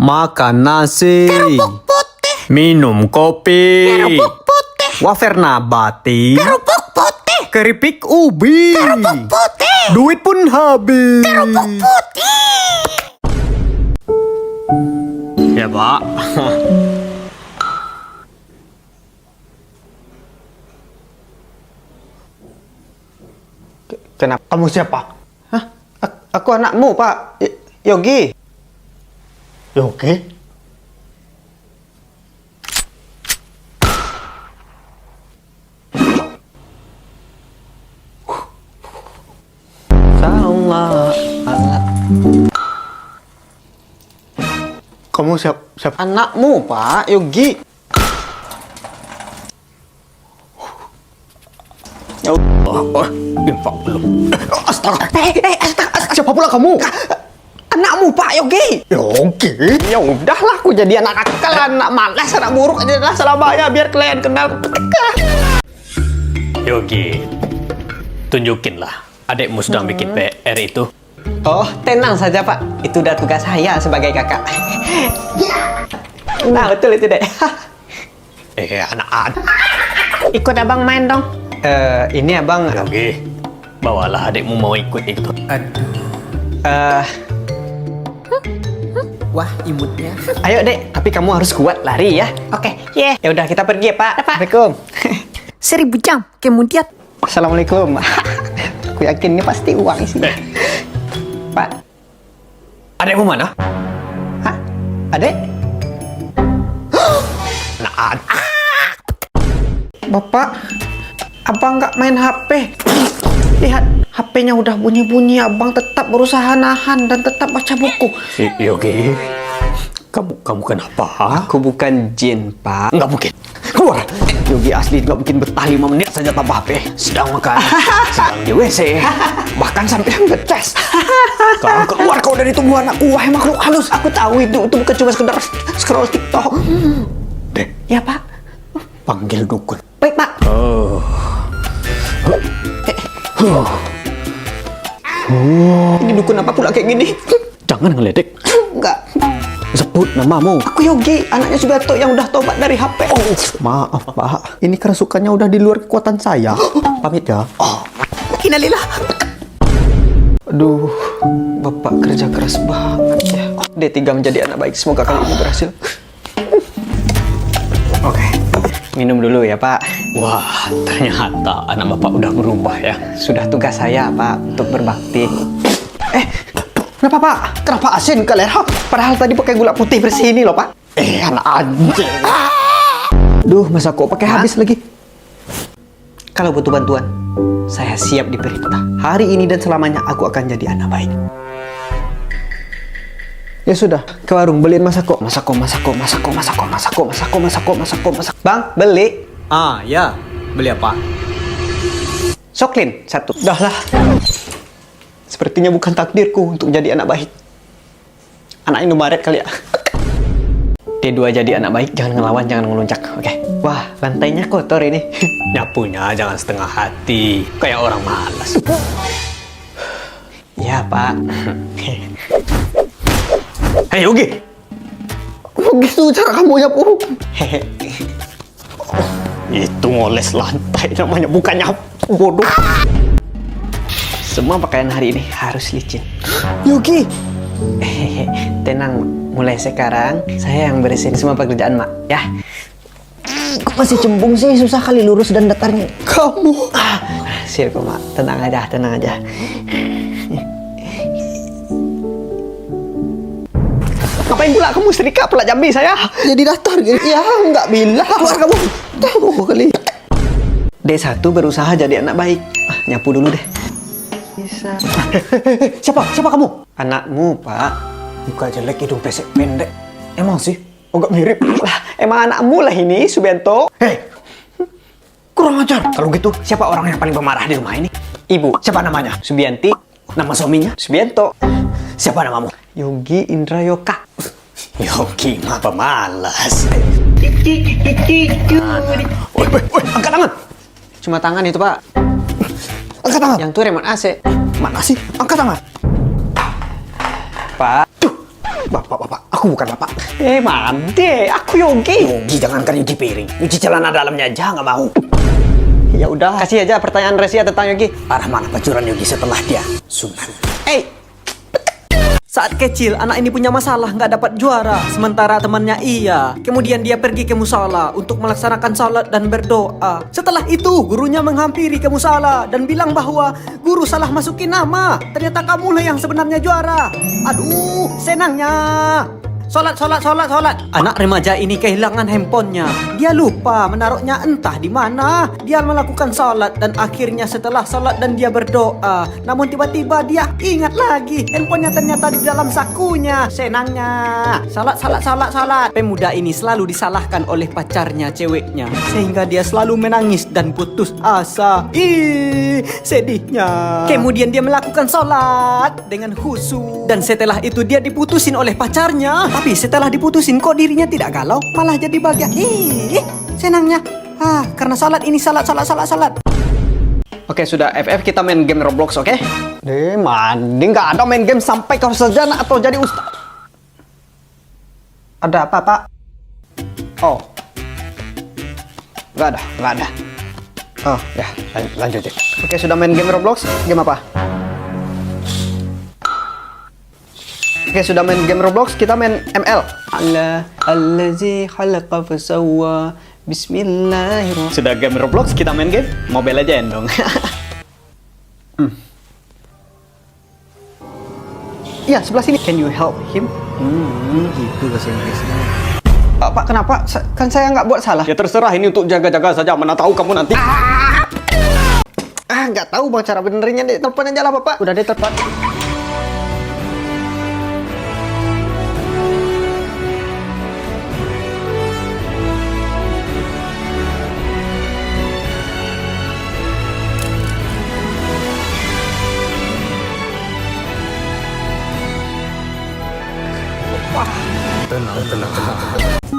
Makan nasi. Kerupuk putih. Minum kopi. Kerupuk putih. Wafer nabati. Kerupuk putih. Keripik ubi. Kerupuk putih. Duit pun habis. Kerupuk putih. Ya, Pak. Kenapa? Kamu siapa? Hah? Aku anakmu, Pak. Yogi. Yogi? Allah. Kamu siapa? Anakmu, Pak. Yogi. Infak belum. Astaga. Astaga. Siapa pula kamu? Anakmu, Pak Yogi. Yogi? Ya udahlah, aku jadi anak nakal, anak malas, anak buruk aja dah Surabaya biar kalian kenal. Yogi, tunjukinlah adikmu sedang bikin PR itu. Oh, tenang saja, Pak. Itu udah tugas saya sebagai kakak. Nah, betul itu, Dek. Anak-anak. Ikut abang main dong. Ini abang. Yogi, bawalah adikmu mau ikut itu. Wah, imutnya. Ayo, Dek. Tapi kamu harus kuat lari ya. Oke. Ya udah, kita pergi ya, Pak. Assalamualaikum. 1000 jam kemudian. Assalamualaikum. Aku yakin ini pasti uang isinya. Pak. Adikmu mana? Hah? Adek? Anak-anak. Bapak, abang nggak main HP. Lihat, HP-nya udah bunyi-bunyi. Abang tetap berusaha nahan dan tetap baca buku. Yogi, kamu kenapa? Aku bukan jin, Pak. Nggak mungkin. Keluar. Yogi asli nggak bikin betah 5 menit saja tanpa HP. Sedang makan, sedang di WC, bahkan sampai ngecas. Sekarang keluar kau dari tubuh anakku, wahai makhluk halus. Aku tahu itu bukan cuma sekedar scroll TikTok. Dek, Ya Pak. panggil dukun. Baik Pak. Ini dukun apa pula kayak gini? Jangan ngeledek. Enggak. Sebut namamu. Aku Yogi, anaknya Subianto yang udah tobat dari HP. Oh, maaf Pak. Ini kerasukannya udah di luar kekuatan saya. Pamit ya. Innalillah. Aduh, Bapak kerja keras banget ya. D3 menjadi anak baik. Semoga kali ini berhasil. Oke, minum dulu ya Pak. Wah, ternyata anak bapak udah berubah ya. Sudah tugas saya Pak untuk berbakti. Kenapa Pak? Kenapa asin kalian? Hah? Padahal tadi pakai gula putih bersih ini loh Pak. Anak anjing. Duh, masa kok pakai habis lagi? Kalau butuh bantuan, saya siap diperintah. Hari ini dan selamanya aku akan jadi anak baik. Ya sudah, ke warung beliin masako. Bang, beli. Ah, ya. Beli apa? Soklin, 1. Dah lah. Sepertinya bukan takdirku untuk jadi anak baik. Anak Indomaret kali ya. D2 jadi anak baik, jangan ngelawan, jangan ngeluncak. Oke. Wah, lantainya kotor ini. Nyapunya jangan setengah hati. Kayak orang malas. Ya Pak. Hei Yogi. Begitu cara kamu nyapu. Itu ngoles lantai namanya, bukan nyapu, bodoh. Semua pakaian hari ini harus licin. Yogi. Tenang, mulai sekarang saya yang beresin semua pekerjaan Mak. Ya. Kok masih cembung sih? Susah kali lurus dan datarnya. Kamu. Sir kok Mak, tenang aja, tenang aja. Ngapain pula kamu setrika pula Jambi saya? Jadi datar gitu. Ya, nggak bilang. Keluar kamu. Tahu kali. D1 berusaha jadi anak baik. Nyapu dulu deh. Bisa. Siapa kamu? Anakmu, Pak. Muka jelek, hidung pesek pendek. Emang sih? Oh, nggak mirip. Lah, emang anakmu lah ini, Subianto. Hei, kurang ajar. Kalau gitu, siapa orang yang paling pemarah di rumah ini? Ibu, Siapa namanya? Subianti. Nama suaminya? Subianto. Siapa namamu? Yogi Indrayoka. Yogi mah pemalas. Woi, angkat tangan. Cuma tangan itu, Pak. Angkat tangan. Yang itu remote AC. Mana sih? Angkat tangan. Pak. Bapak, aku bukan bapak. Mande, aku Yogi. Yogi jangankan nyuci piring, nyuci celana dalamnya aja nggak mau. Ya udah, kasih aja pertanyaan Resia tentang Yogi. Arah mana pacuran Yogi setelah dia sunat? Saat kecil, anak ini punya masalah nggak dapat juara. Sementara temannya iya. Kemudian dia pergi ke musala untuk melaksanakan salat dan berdoa. Setelah itu, gurunya menghampiri ke musala dan bilang bahwa guru salah masukin nama. Ternyata kamulah yang sebenarnya juara. Aduh, senangnya. Salat. Anak remaja ini kehilangan handphonenya. Dia lupa menaruhnya entah di mana. Dia melakukan salat dan akhirnya setelah salat dan dia berdoa. Namun tiba-tiba dia ingat lagi handphonenya ternyata di dalam sakunya. Senangnya. Salat. Pemuda ini selalu disalahkan oleh pacarnya ceweknya. Sehingga dia selalu menangis dan putus asa. Sedihnya. Kemudian dia melakukan salat dengan khusyuk. Dan setelah itu dia diputusin oleh pacarnya. Tapi setelah diputusin kok dirinya tidak galau, malah jadi bahagia. Senangnya. Karena salat ini salat. Oke, sudah FF kita main game Roblox, oke? Mandi nggak ada main game sampai kau sarjana atau jadi ustaz. Ada apa, Pak? Oh, nggak ada. Oh ya, lanjutin. Oke, sudah main game Roblox? Game apa? Oke, sudah main game Roblox, kita main ML. Allazi khalaqa fasawwa. Bismillahirrahmanirrahim. Sudah game Roblox, kita main game Mobile Legends dong. Iya, sebelah sini. Can you help him? Itu bahasa Inggrisnya. Pak, kenapa? Kan saya nggak buat salah. Ya terserah, ini untuk jaga-jaga saja. Mana tahu kamu nanti. Nggak tahu bang cara benernya. Deh, telepon aja lah, Bapak. Udah deh, telepon.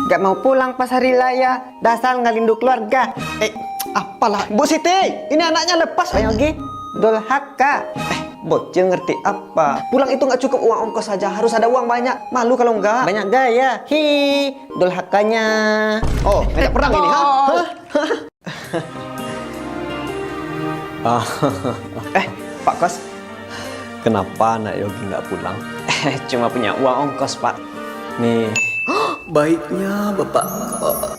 Gak mau pulang pas hari raya, dasar ngalindu keluarga. Apalah, Bu Siti, ini anaknya lepas. Ayo Gi, dolhaka. Bocil ngerti apa? Pulang itu nggak cukup uang ongkos saja, harus ada uang banyak. Malu kalau enggak. Banyak gaya. Hi, dolhakanya. Oh, ngajak perang ini, ha? Pak Kos. Kenapa anak Yogi nggak pulang? Cuma punya uang ongkos, Pak. Nih. Baiknya Bapak.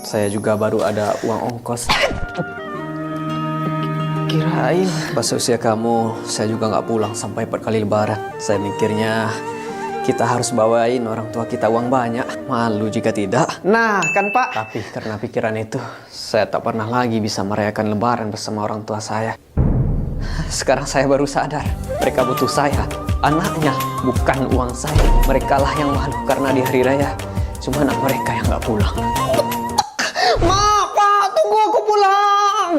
Saya juga baru ada uang ongkos. Kirain pas usia kamu, saya juga nggak pulang sampai 4 kali lebaran. Saya mikirnya kita harus bawain orang tua kita uang banyak. Malu jika tidak. Nah, kan Pak. Tapi karena pikiran itu, saya tak pernah lagi bisa merayakan lebaran bersama orang tua saya. Sekarang saya baru sadar, mereka butuh saya, anaknya, bukan uang saya. Mereka lah yang malu karena di hari raya cuma anak mereka yang nggak pulang. Ma, Pak, tunggu aku pulang.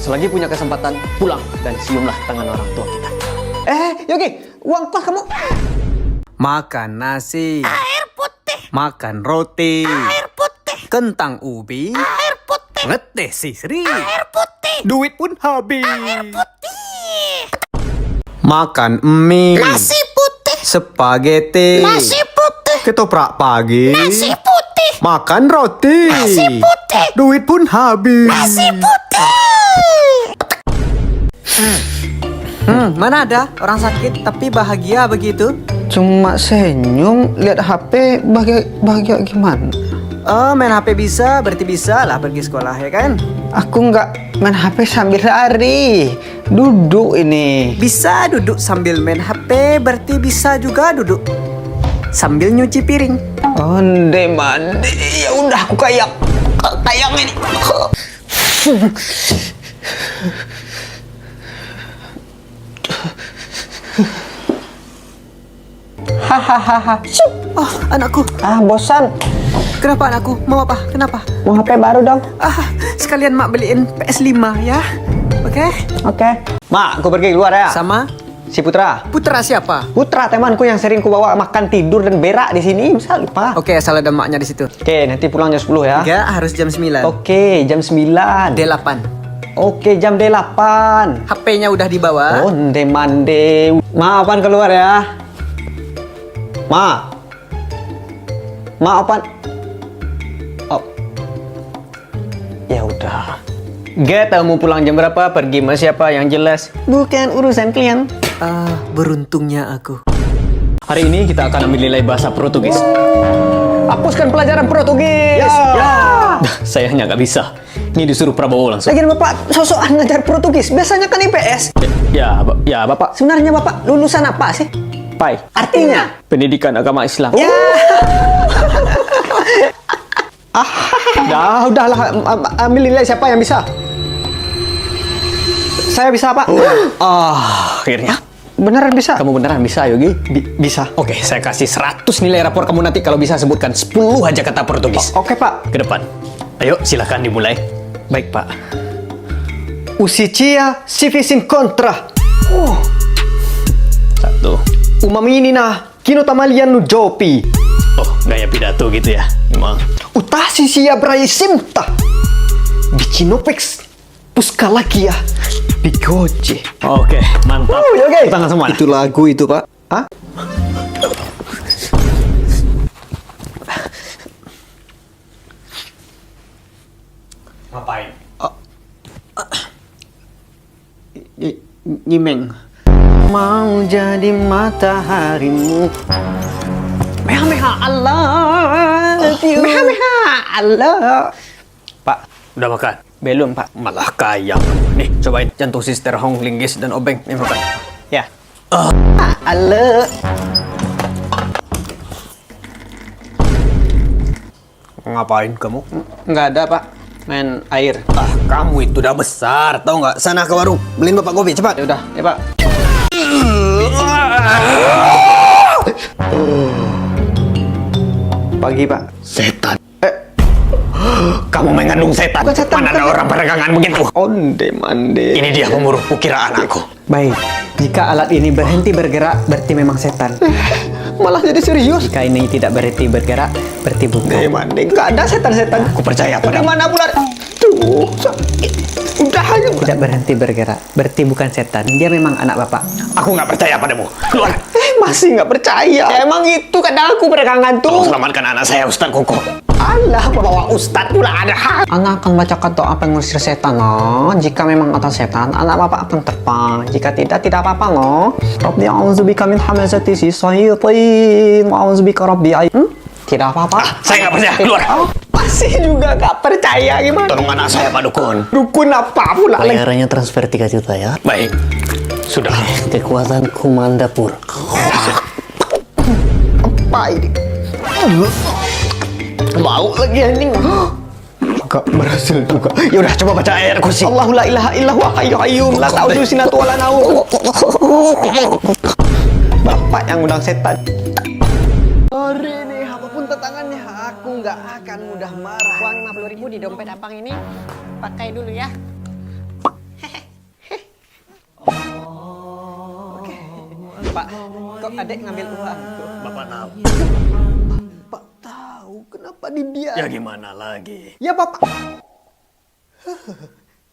Selagi punya kesempatan, pulang dan ciumlah tangan orang tua kita. Yogi, uang kos kamu. Makan nasi. Air putih. Makan roti. Air putih. Kentang ubi. Air putih. Ngeteh sisri. Air putih. Duit pun habis. Air putih. Makan mie. Nasi putih. Spaghetti. Nasi putih. Ketoprak pagi. Nasi putih. Makan roti. Nasi putih. Duit pun habis. Nasi putih. Mana ada orang sakit tapi bahagia begitu? Cuma senyum, lihat HP, bahagia gimana? Oh, main HP bisa, berarti bisa lah pergi sekolah ya kan? Aku nggak main HP sambil lari, duduk ini. Bisa duduk sambil main HP, berarti bisa juga duduk sambil nyuci piring. Onde mandi, ya udah aku kayak ini. Hahaha. Oh, anakku. Bosan. Kenapa anakku? Mau apa? Kenapa? Mau HP baru dong. Sekalian mak beliin PS5 ya. Oke? Oke. Mak, aku pergi keluar ya. Sama si Putra. Putra siapa? Putra temanku yang sering ku bawa makan, tidur dan berak di sini. Bisa lupa. Oke, asal ada maknya di situ. Oke, nanti pulang jam 10 ya. Enggak, harus jam 9. Oke, jam 9. D8. Oke, jam D8. HP-nya udah dibawa. Onde mande. Ma, apaan keluar ya? Ma, apaan? Oh, ya udah. Gak tahu mau pulang jam berapa, pergi sama siapa yang jelas. Bukan urusan kalian. Beruntungnya aku. Hari ini kita akan ambil nilai bahasa Portugis. Hapuskan pelajaran Portugis. Ya. Saya hanya nggak bisa. Ini disuruh Prabowo langsung. Lagian Bapak sosokan ngajar Portugis. Biasanya kan IPS. Ya, Bapak. Sebenarnya Bapak lulusan apa sih? Pai. Artinya? Pendidikan agama Islam. Ya. Udahlah. Ambil nilai siapa yang bisa? Saya bisa, Pak. Akhirnya. Beneran bisa? Kamu beneran bisa, Yogi? Bisa. Oke, saya kasih 100 nilai rapor kamu nanti kalau bisa sebutkan 10 aja kata Portugis. Oke, Pak. Ke depan. Ayo, silakan dimulai. Baik, Pak. Usicia sifisin kontra. 1. Umaminina kinotamalian nu jopi. Oh, gaya pidato gitu ya. Emang. Utasi siya brai simta. Bicinopex puskalakia bigoje. Oke, mantap. Oke. Tangan semua. Itu lagu itu, Pak. Hah? Ngapain? Nyimeng. Mau jadi mataharimu. Meha Allah. Meha Allah. Pak, Udah makan? belum, Pak. Malah kaya. Nih, cobain jantung sister Hong, linggis, dan obeng. Nih, makan. Ya. Allah. Ngapain kamu? Nggak ada, Pak. Main air. Kamu itu udah besar, tau nggak? Sana ke warung, beliin bapak kopi, cepat. Ya udah, ya, Pak. Pagi, Pak. Setan. Kamu mengandung setan. Bukan setan, Mana ada bukan. orang peregangan begitu? Onde mande. Ini dia pemburuh ukira anakku. Baik, jika alat ini berhenti bergerak, berarti memang setan. Malah jadi serius. Jika ini tidak berhenti bergerak, berarti bukan. Mandi, nggak ada setan-setan. Aku percaya padamu. Gimana pula? Tuh, udah aja. Tidak berhenti bergerak, berarti bukan setan. Dia memang anak bapak. Aku nggak percaya padamu. Keluar. Masih nggak percaya. Emang itu kadang aku peregangan Tolong tuh. selamatkan anak saya, Ustaz Koko. Allah, bawa ustad pula ada. Anak akan bacakan doa pengusir setan, no. Jika memang ada setan, anak bapak akan terbang. Jika tidak apa-apa, no. Rabbi a'udzubika min hamazati syaitin wa a'udzubika rabbi Tidak apa-apa. Saya nggak percaya. Keluar. Masih juga nggak percaya gimana? Tolong anak saya, Pak Dukun. Dukun apa pula? Bayarannya transfer 3 juta ya. Baik. Sudah. Kekuatan Kumandapur. Apa ini? Bau lagi anjing. Gak berhasil juga. Ya udah, coba baca ayat kursi. Allahu la ilaha illa huwa hayyul qayyum la ta'udhu sinatu wa la naum. Bapak yang undang setan. Sorry nih, apapun tantangannya, aku nggak akan mudah marah. Uang 50.000 di dompet abang ini pakai dulu ya. Oke. Pak, kok adek ngambil uang? Bapak tahu. Pak tahu kenapa dibiarkan? Ya gimana lagi? Ya Bapak.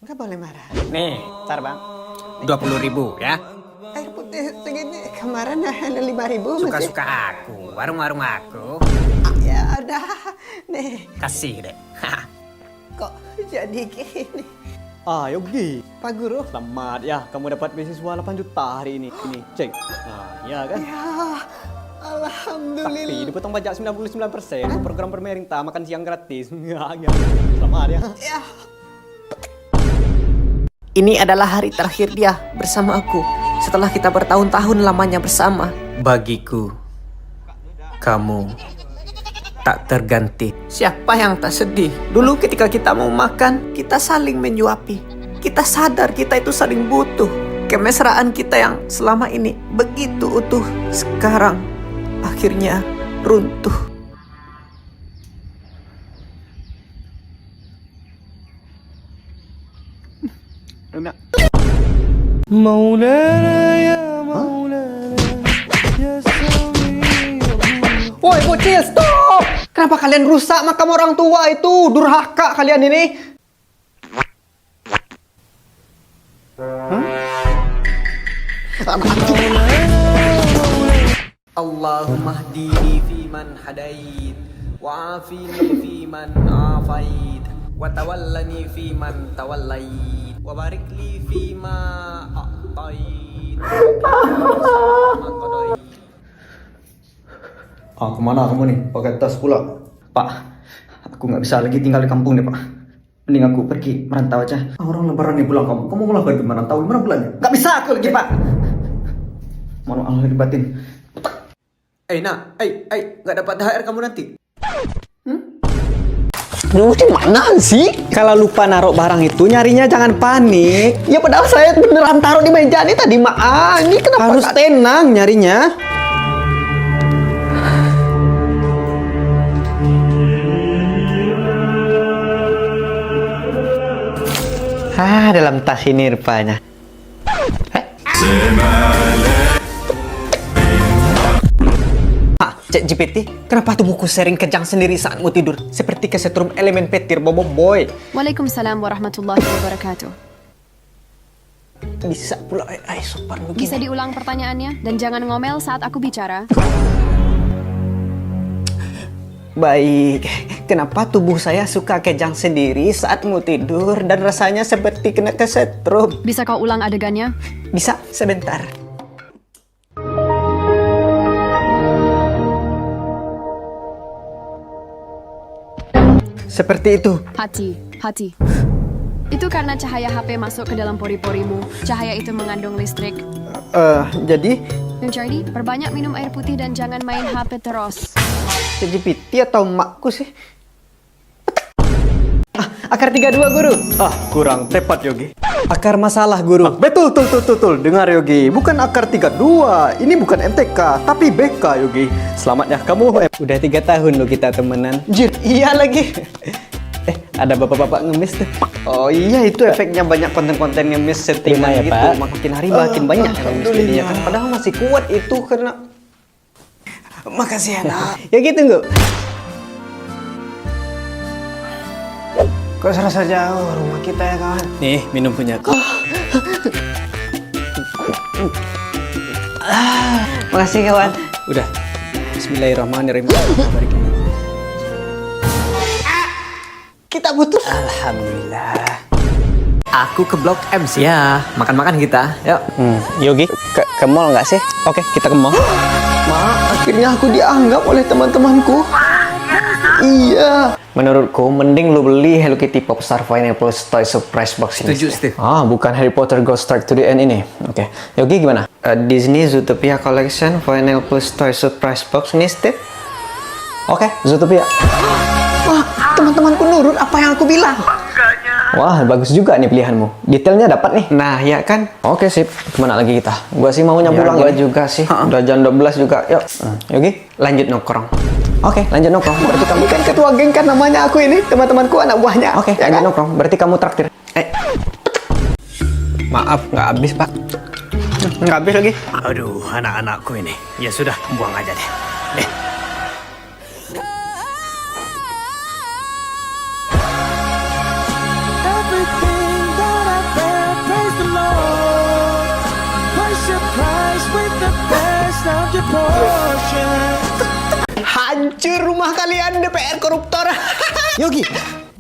Nggak boleh marah. Nih, ntar bang. 20.000 ya. Air putih segini kemarin ada 5.000 masih. Suka-suka aku, warung-warung aku. Ya udah, nih Kasih deh. kok jadi gini. Ah, Yogi. Pak Guru. Selamat ya, kamu dapat beasiswa 8 juta hari ini. Ini, cek. Nah, ya kan? Ya, Tapi alhamdulillah. dipotong pajak 99%, program pemerintah makan siang gratis. Ya, ya. Selamat ya. Ya, Ini adalah hari terakhir dia bersama aku setelah kita bertahun-tahun lamanya bersama. Bagiku, kamu tak terganti. Siapa yang tak sedih? Dulu ketika kita mau makan, kita saling menyuapi. Kita sadar kita itu saling butuh. Kemesraan kita yang selama ini begitu utuh, sekarang akhirnya runtuh. woi bocil, stop! Kenapa kalian rusak makam orang tua itu? Durhaka kalian ini. Allahumma hdini fiman hadait, wa'afini fiman afait, wa tawallani fiman tawallait, wa barik li fima a'tait. Ah, kemana kamu nih? Pakai tas pula. Pak, aku nggak bisa lagi tinggal di kampung nih Pak. Mending aku pergi merantau aja. Orang lebaran nih pulang kamu. Kamu malah pergi mana tahu gimana pulangnya? Nggak bisa aku lagi Pak. Mohon Allah dibatin. Nak, nggak dapat THR kamu nanti. Lu di mana sih? Kalau lupa naruh barang itu nyarinya jangan panik. Ya padahal saya beneran taruh di meja ini tadi Mak. Ini kenapa harus tenang nyarinya? Dalam tas ini rupanya. Cek GPT, kenapa tubuhku sering kejang sendiri saat mau tidur? Seperti kesetrum elemen petir bobo boy. Waalaikumsalam warahmatullahi wabarakatuh. Bisa pula AI sopan begini. Bisa diulang pertanyaannya dan jangan ngomel saat aku bicara. Baik, kenapa tubuh saya suka kejang sendiri saat mau tidur dan rasanya seperti kena kesetrum? Bisa kau ulang adegannya? Bisa, sebentar. Seperti itu. Hati. Itu karena cahaya HP masuk ke dalam pori-porimu. Cahaya itu mengandung listrik. Jadi Jadi, perbanyak minum air putih dan jangan main HP terus. GPT atau makku sih? Akar 32 Guru. Kurang tepat Yogi. Akar masalah Guru. Betul. Dengar Yogi, bukan akar 32. Ini bukan MTK, tapi BK Yogi. Selamat ya kamu. Udah 3 tahun lo kita temenan. Jir, iya lagi. Ada bapak-bapak ngemis tuh. Oh iya, itu efeknya banyak konten-konten ngemis settingan ya, gitu. Pak? Makin hari makin banyak yang ngemis jadinya kan. Padahal masih kuat itu karena Makasih ya, nak. Yogi tunggu. Kok serasa jauh rumah kita ya, kawan? Nih, minum punya aku. Makasih, kawan. Udah. Bismillahirrahmanirrahim. Kita butuh. Alhamdulillah. Aku ke Blok M sih ya. Makan-makan kita. Yuk. Yogi, ke mall nggak sih? Oke, kita ke mall. Ma, akhirnya aku dianggap oleh teman-temanku. Iya. Menurutku, mending lu beli Hello Kitty Popstar Pineapple Toy Surprise Box ini. Setuju, Steve. Ah, bukan Harry Potter Go Strike to the End ini. Oke. Yogi gimana? Disney Zootopia Collection Pineapple Toy Surprise Box nih, Steve. Oke, Zootopia. Wah, teman-temanku nurut apa yang aku bilang. Wah, bagus juga nih pilihanmu. Detailnya dapat nih. Nah, ya kan? Oke, sip. Kemana lagi kita? Gua sih maunya pulang. Gua juga sih. Udah jam 12 juga. Yuk. Yogi, lanjut nongkrong. Oke, lanjut nongkrong. Berarti kamu kan ketua geng kan namanya aku ini. Teman-temanku anak buahnya. Oke, ya lanjut nongkrong. Berarti kamu traktir. Maaf, nggak habis, Pak. Nggak habis lagi. Aduh, anak-anakku ini. Ya sudah, buang aja deh. Everything that I've ever praised the Lord. Price your price with the best of your portion. Hancur rumah kalian, DPR koruptor. Yogi,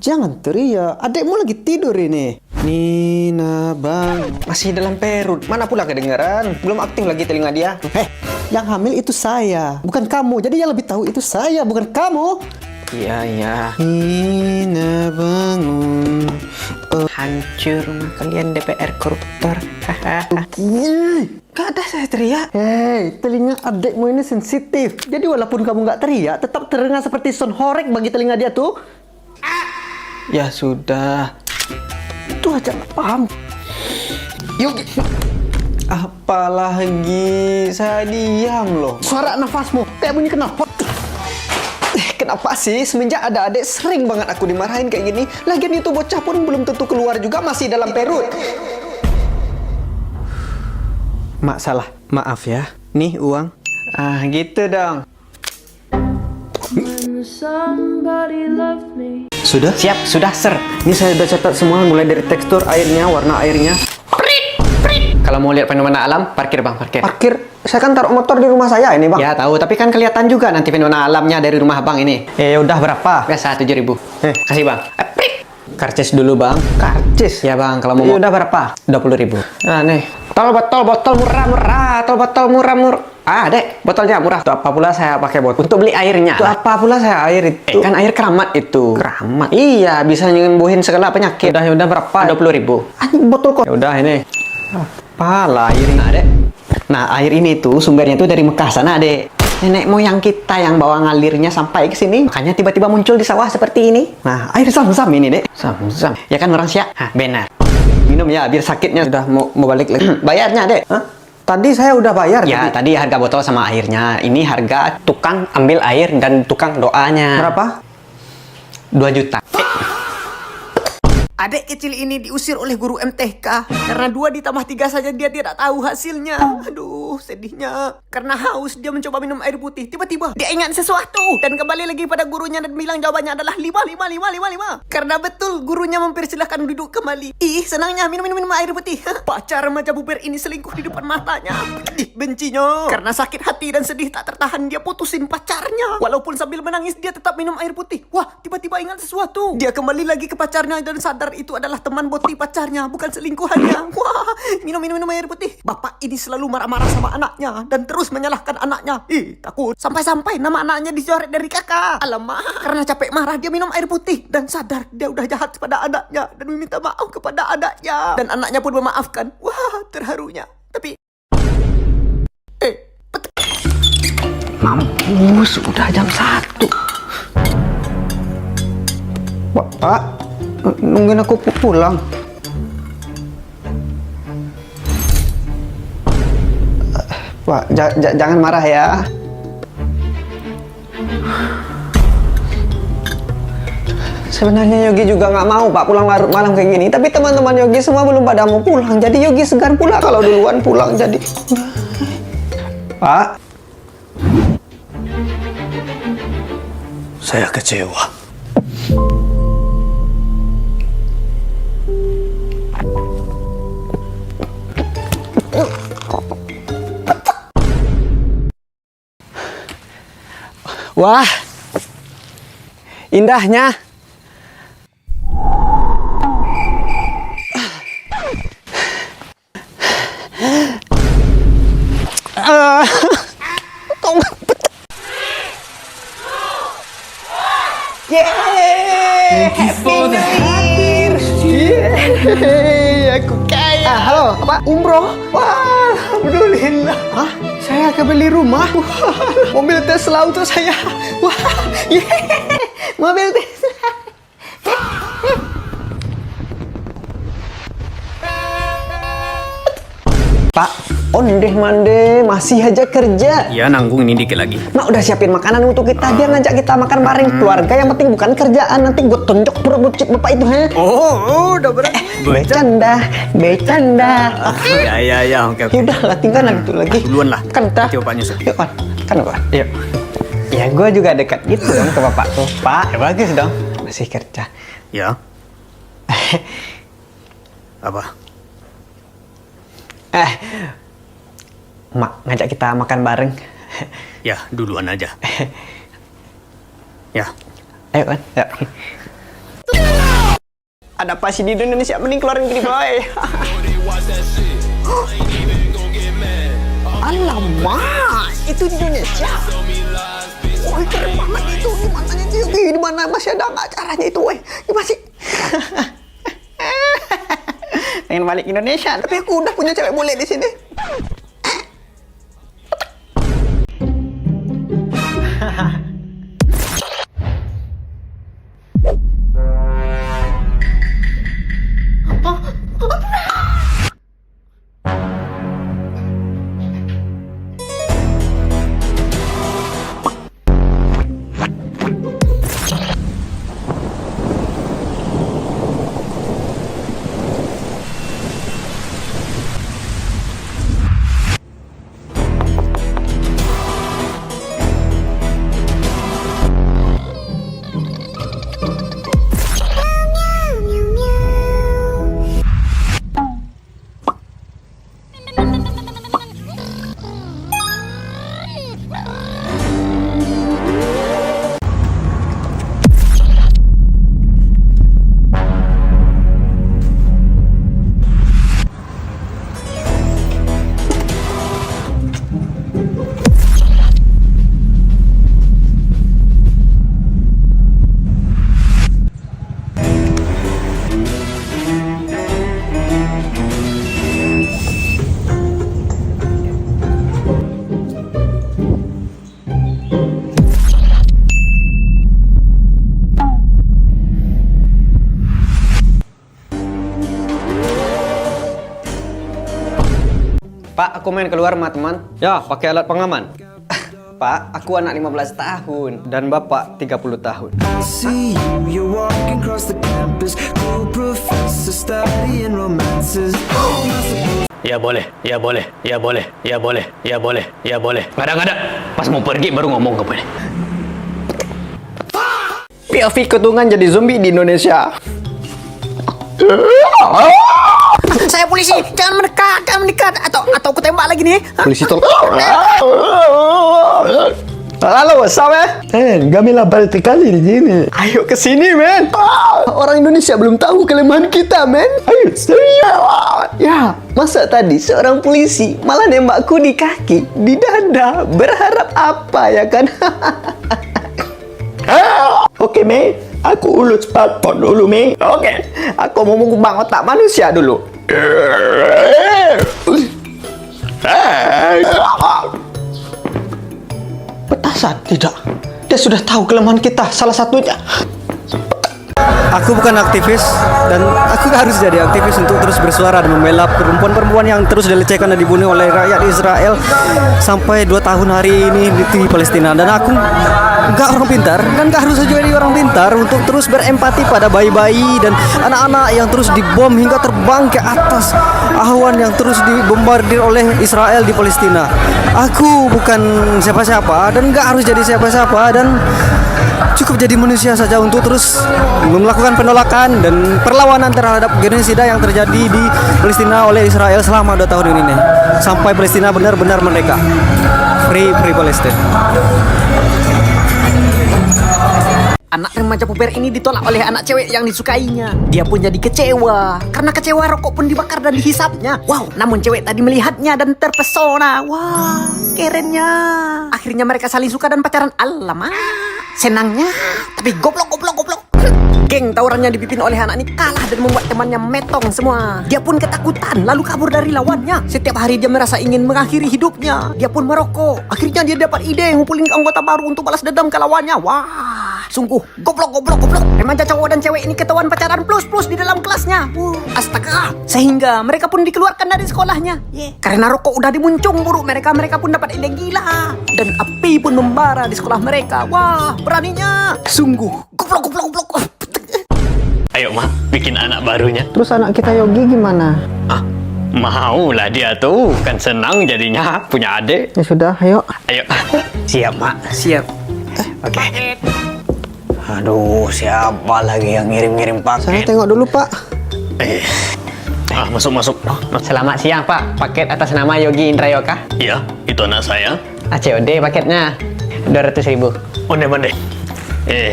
jangan teriak. Adekmu lagi tidur ini. Nina bang, masih dalam perut. Mana pula kedengaran? Belum aktif lagi telinga dia. Yang hamil itu saya, bukan kamu. Jadi yang lebih tahu itu saya, bukan kamu. Iya. Nina bangun. Hancur rumah kalian, DPR koruptor. Gak ada saya teriak. Hei, telinga adekmu ini sensitif. Jadi walaupun kamu gak teriak, tetap terdengar seperti sound horek bagi telinga dia tuh. Ya sudah. Itu aja gak paham. Yogi. Apalagi saya diam loh. Suara nafasmu kayak bunyi knalpot. Kenapa sih semenjak ada adek sering banget aku dimarahin kayak gini. Lagian itu bocah pun belum tentu keluar juga, masih dalam perut. Mak salah, maaf ya. Nih uang. Ah gitu dong. Sudah? Siap, sudah sir. Ini saya udah catat semua mulai dari tekstur airnya, warna airnya. Kalau mau lihat fenomena alam, parkir bang, parkir. Parkir? Saya kan taruh motor di rumah saya ini bang. Ya tahu, tapi kan kelihatan juga nanti fenomena alamnya dari rumah bang ini. Udah berapa? Biasa 7.000. Kasih bang. Karcis dulu bang. Karcis? Ya bang, kalau mau. Udah berapa? 20.000. Nah nih. Botol murah. Botol murah. Ah dek, botolnya murah. Itu apa pula saya pakai botol? Untuk beli airnya. Itu apa pula saya air itu? Kan air keramat itu. Keramat? Iya, bisa nyembuhin segala penyakit. Udah berapa? 20.000. Anjing botol kok. Udah ini. Apalah air ini, adek. Nah, air ini tuh sumbernya tuh dari Mekah sana, adek. Nenek moyang kita yang bawa ngalirnya sampai ke sini. Makanya tiba-tiba muncul di sawah seperti ini. Nah, air Zam-Zam ini, dek. Zam-Zam. Ya kan orang Syiah? Hah, benar. Minum ya, biar sakitnya sudah mau balik lagi. Bayarnya, dek. Hah? Tadi saya udah bayar. Ya, tadi harga botol sama airnya. Ini harga tukang ambil air dan tukang doanya. Berapa? 2 juta. Adik kecil ini diusir oleh guru MTK karena 2 ditambah 3 saja dia tidak tahu hasilnya. Aduh, sedihnya. Karena haus dia mencoba minum air putih. Tiba-tiba dia ingat sesuatu dan kembali lagi pada gurunya dan bilang jawabannya adalah 5. Karena betul gurunya mempersilahkan duduk kembali. Ih, senangnya minum air putih. Pacar remaja buber ini selingkuh di depan matanya. Ih, bencinya. Karena sakit hati dan sedih tak tertahan dia putusin pacarnya. Walaupun sambil menangis dia tetap minum air putih. Wah, tiba-tiba ingat sesuatu. Dia kembali lagi ke pacarnya dan sadar itu adalah teman boti pacarnya, bukan selingkuhannya. Wah, minum air putih. Bapak ini selalu marah-marah sama anaknya dan terus menyalahkan anaknya. Takut sampai-sampai nama anaknya dicoret dari kakak. Alamak, karena capek marah dia minum air putih dan sadar dia udah jahat kepada anaknya dan meminta maaf kepada anaknya. Dan anaknya pun memaafkan. Wah, terharunya. Tapi mampus, udah jam 1. Pak, nungguin aku pulang. Pak, jangan marah ya. Sebenarnya Yogi juga nggak mau Pak pulang larut malam kayak gini. Tapi teman-teman Yogi semua belum pada mau pulang. Jadi Yogi segan pula kalau duluan pulang. Jadi Pak. Saya kecewa. Wah, indahnya. Aku kaya. Halo, apa? Umroh? Wah, alhamdulillah. Hah? Saya akan beli rumah. Wah, mobil Tesla untuk saya. Wah, mobil Tesla. Pak, ondeh mande masih aja kerja. Ya nanggung ini dikit lagi. Mak udah siapin makanan untuk kita. Dia ngajak kita makan bareng keluarga. Yang penting bukan kerjaan. Nanti gue tonjok perut bucit bapak itu, ha? Oh, udah berani. Bercanda. Ya, oke. Ya udahlah, tinggal gitu lagi. Duluan lah. Kan dah. Coba nyusul. Yuk, kan Pak. Yuk. Ya gue juga dekat gitu dong ke bapak tuh. Pak, ya bagus dong. Masih kerja. Ya. Apa? Mak ngajak kita makan bareng. Ya, duluan aja. Ya. Ayo kan. Ya. Ada apa sih di Indonesia? Mending keluarin gini boy. Alamak, itu di Indonesia. Woi, keren banget itu. Gimana masih ada nggak acaranya itu, woi? Masih. Pengen balik Indonesia, tapi aku udah punya cewek bule di sini. Pak, aku main keluar sama teman. Ya, pakai alat pengaman. Pak, aku anak 15 tahun dan Bapak 30 tahun. See you, you're walking across the campus, cool professor studying romances. Ya boleh. Nggak ada. Pas mau pergi baru ngomong ke boleh. POV ketungan jadi zombie di Indonesia. Saya polisi, jangan mendekat. Atau aku tembak lagi nih. Polisi tolong. Halo, sama? Gamilah balik kali di sini. Ayo ke sini, men. Orang Indonesia belum tahu kelemahan kita, men. Ayo, ya, masa tadi seorang polisi malah nembakku di kaki, di dada. Berharap apa ya kan? Oke, men. Aku ulus paspor dulu, men. Oke, aku mau mengubah otak manusia dulu. Petasan? Tidak. Dia sudah tahu kelemahan kita. Salah satunya. Aku bukan aktivis dan aku harus jadi aktivis untuk terus bersuara dan membela perempuan-perempuan yang terus dilecehkan dan dibunuh oleh rakyat Israel sampai 2 tahun hari ini di Palestina. Dan aku nggak orang pintar dan nggak harus jadi orang pintar untuk terus berempati pada bayi-bayi dan anak-anak yang terus dibom hingga terbang ke atas awan yang terus dibombardir oleh Israel di Palestina. Aku bukan siapa-siapa dan nggak harus jadi siapa-siapa dan cukup jadi manusia saja untuk terus melakukan penolakan dan perlawanan terhadap genosida yang terjadi di Palestina oleh Israel selama 2 tahun ini nih. Sampai Palestina benar-benar merdeka. Free Palestine. Anak remaja puber ini ditolak oleh anak cewek yang disukainya. Dia pun jadi kecewa. Karena kecewa, rokok pun dibakar dan dihisapnya. Wow, namun cewek tadi melihatnya dan terpesona. Wah, kerennya. Akhirnya mereka saling suka dan pacaran. Alamak, senangnya. Tapi goblok. Geng tawurannya dipimpin oleh anak ini kalah dan membuat temannya metong semua. Dia pun ketakutan lalu kabur dari lawannya. Setiap hari dia merasa ingin mengakhiri hidupnya. Dia pun merokok. Akhirnya dia dapat ide ngumpulin anggota baru untuk balas dendam ke lawannya. Wah, sungguh goblok. Remaja cowok dan cewek ini ketahuan pacaran plus di dalam kelasnya. Astaga. Sehingga mereka pun dikeluarkan dari sekolahnya. Karena rokok udah dimuncung buruk mereka pun dapat ide gila. Dan api pun membara di sekolah mereka. Wah, beraninya. Sungguh goblok. Ayo Mak, bikin anak barunya. Terus anak kita Yogi gimana? Mau lah dia tuh, kan senang jadinya punya adik. Ya sudah, ayo. Siap Mak. Siap. Oke. Aduh, siapa lagi yang ngirim paket? Saya tengok dulu, Pak. Masuk. Selamat siang, Pak. Paket atas nama Yogi Indrayoka. Iya, itu anak saya. ACOD paketnya 200.000. Ondeh.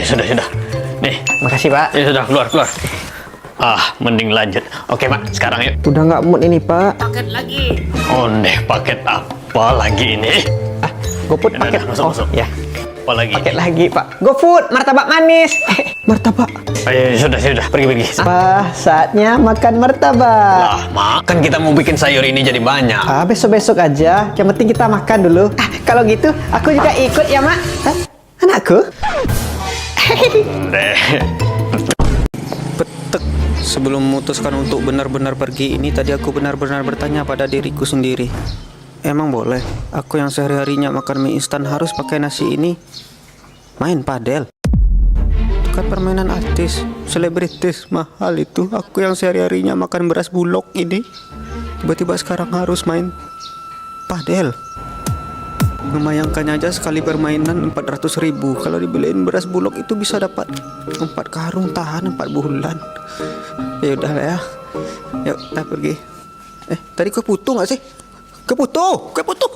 Sudah. Nih, Makasih, Pak. ya sudah keluar. Mending lanjut. Oke Pak, sekarang yuk. Udah nggak mood ini, Pak. Ondeh, paket apa lagi ini? GoFood Udah, paket. masuk. Ya. Apa lagi? Paket lagi, Pak. GoFood, martabak manis. Martabak. Sudah, pergi. Saatnya makan martabak. Lah, Mak, kan kita mau bikin sayur ini jadi banyak. Besok-besok aja. Yang penting kita makan dulu. Kalau gitu, aku juga ikut ya, Mak. Anakku. Petek. Sebelum memutuskan untuk benar-benar pergi ini, tadi aku benar-benar bertanya pada diriku sendiri. Emang boleh aku yang sehari-harinya makan mie instan harus pakai nasi ini main padel? Itu kan permainan artis, selebritis mahal itu. Aku yang sehari-harinya makan beras bulog ini tiba-tiba sekarang harus main padel. Memayangkannya aja sekali permainan 400.000. Kalau dibeliin beras bulog itu bisa dapat 4 karung tahan 4 bulan. Ya udah lah ya. Yuk kita pergi. Tadi kue putu gak sih? Kue putu.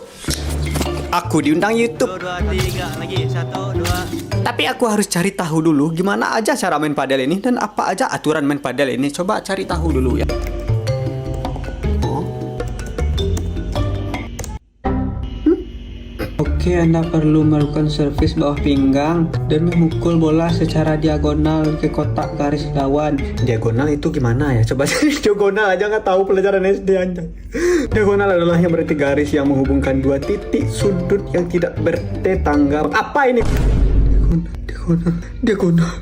Aku diundang YouTube. 2, 3 lagi 1, 2. Tapi aku harus cari tahu dulu gimana aja cara main padel ini dan apa aja aturan main padel ini. Coba cari tahu dulu ya. Oke, Anda perlu melakukan servis bawah pinggang dan memukul bola secara diagonal ke kotak garis lawan. Diagonal itu gimana ya? Coba cari diagonal aja, nggak tahu pelajaran SD aja. Diagonal adalah yang berarti garis yang menghubungkan 2 titik sudut yang tidak bertetangga. Apa ini? Diagonal.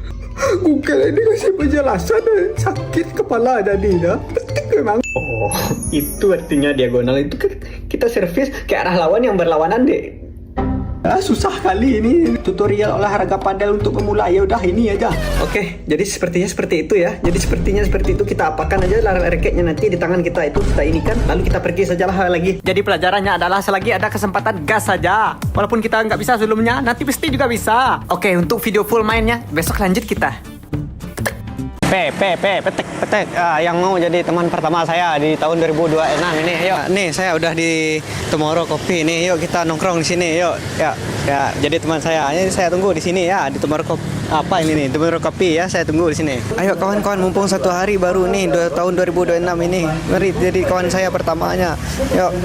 Google ini kasih penjelasan, sakit kepala jadi dah. Memang. Oh, itu artinya diagonal itu kita servis ke arah lawan yang berlawanan deh. Susah kali ini tutorial olahraga padel untuk pemula. Ya udah ini aja. Oke, jadi sepertinya seperti itu ya. Jadi sepertinya seperti itu, kita apakan aja raketnya nanti di tangan kita itu kita ini kan. Lalu kita pergi sajalah lagi. Jadi pelajarannya adalah selagi ada kesempatan gas saja. Walaupun kita nggak bisa sebelumnya, nanti pasti juga bisa. Oke, untuk video full mainnya besok lanjut kita. Petek. Yang mau jadi teman pertama saya di tahun 2026 ini, yuk. Nih, saya udah di Tomorrow Coffee nih. Yuk kita nongkrong di sini, yuk. Ya, jadi teman saya. Ini saya tunggu di sini ya, di Tomorrow Coffee. Apa ini nih? Tomorrow Coffee ya, saya tunggu di sini. Ayo kawan-kawan, mumpung 1 hari baru nih tahun 2026 ini. Mari jadi kawan saya pertamanya. Yuk,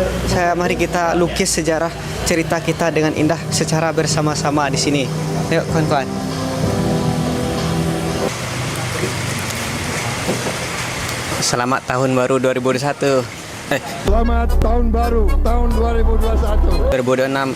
mari kita lukis sejarah cerita kita dengan indah secara bersama-sama di sini. Yuk kawan-kawan. Selamat tahun baru 2021. Selamat tahun baru tahun 2021. 2026.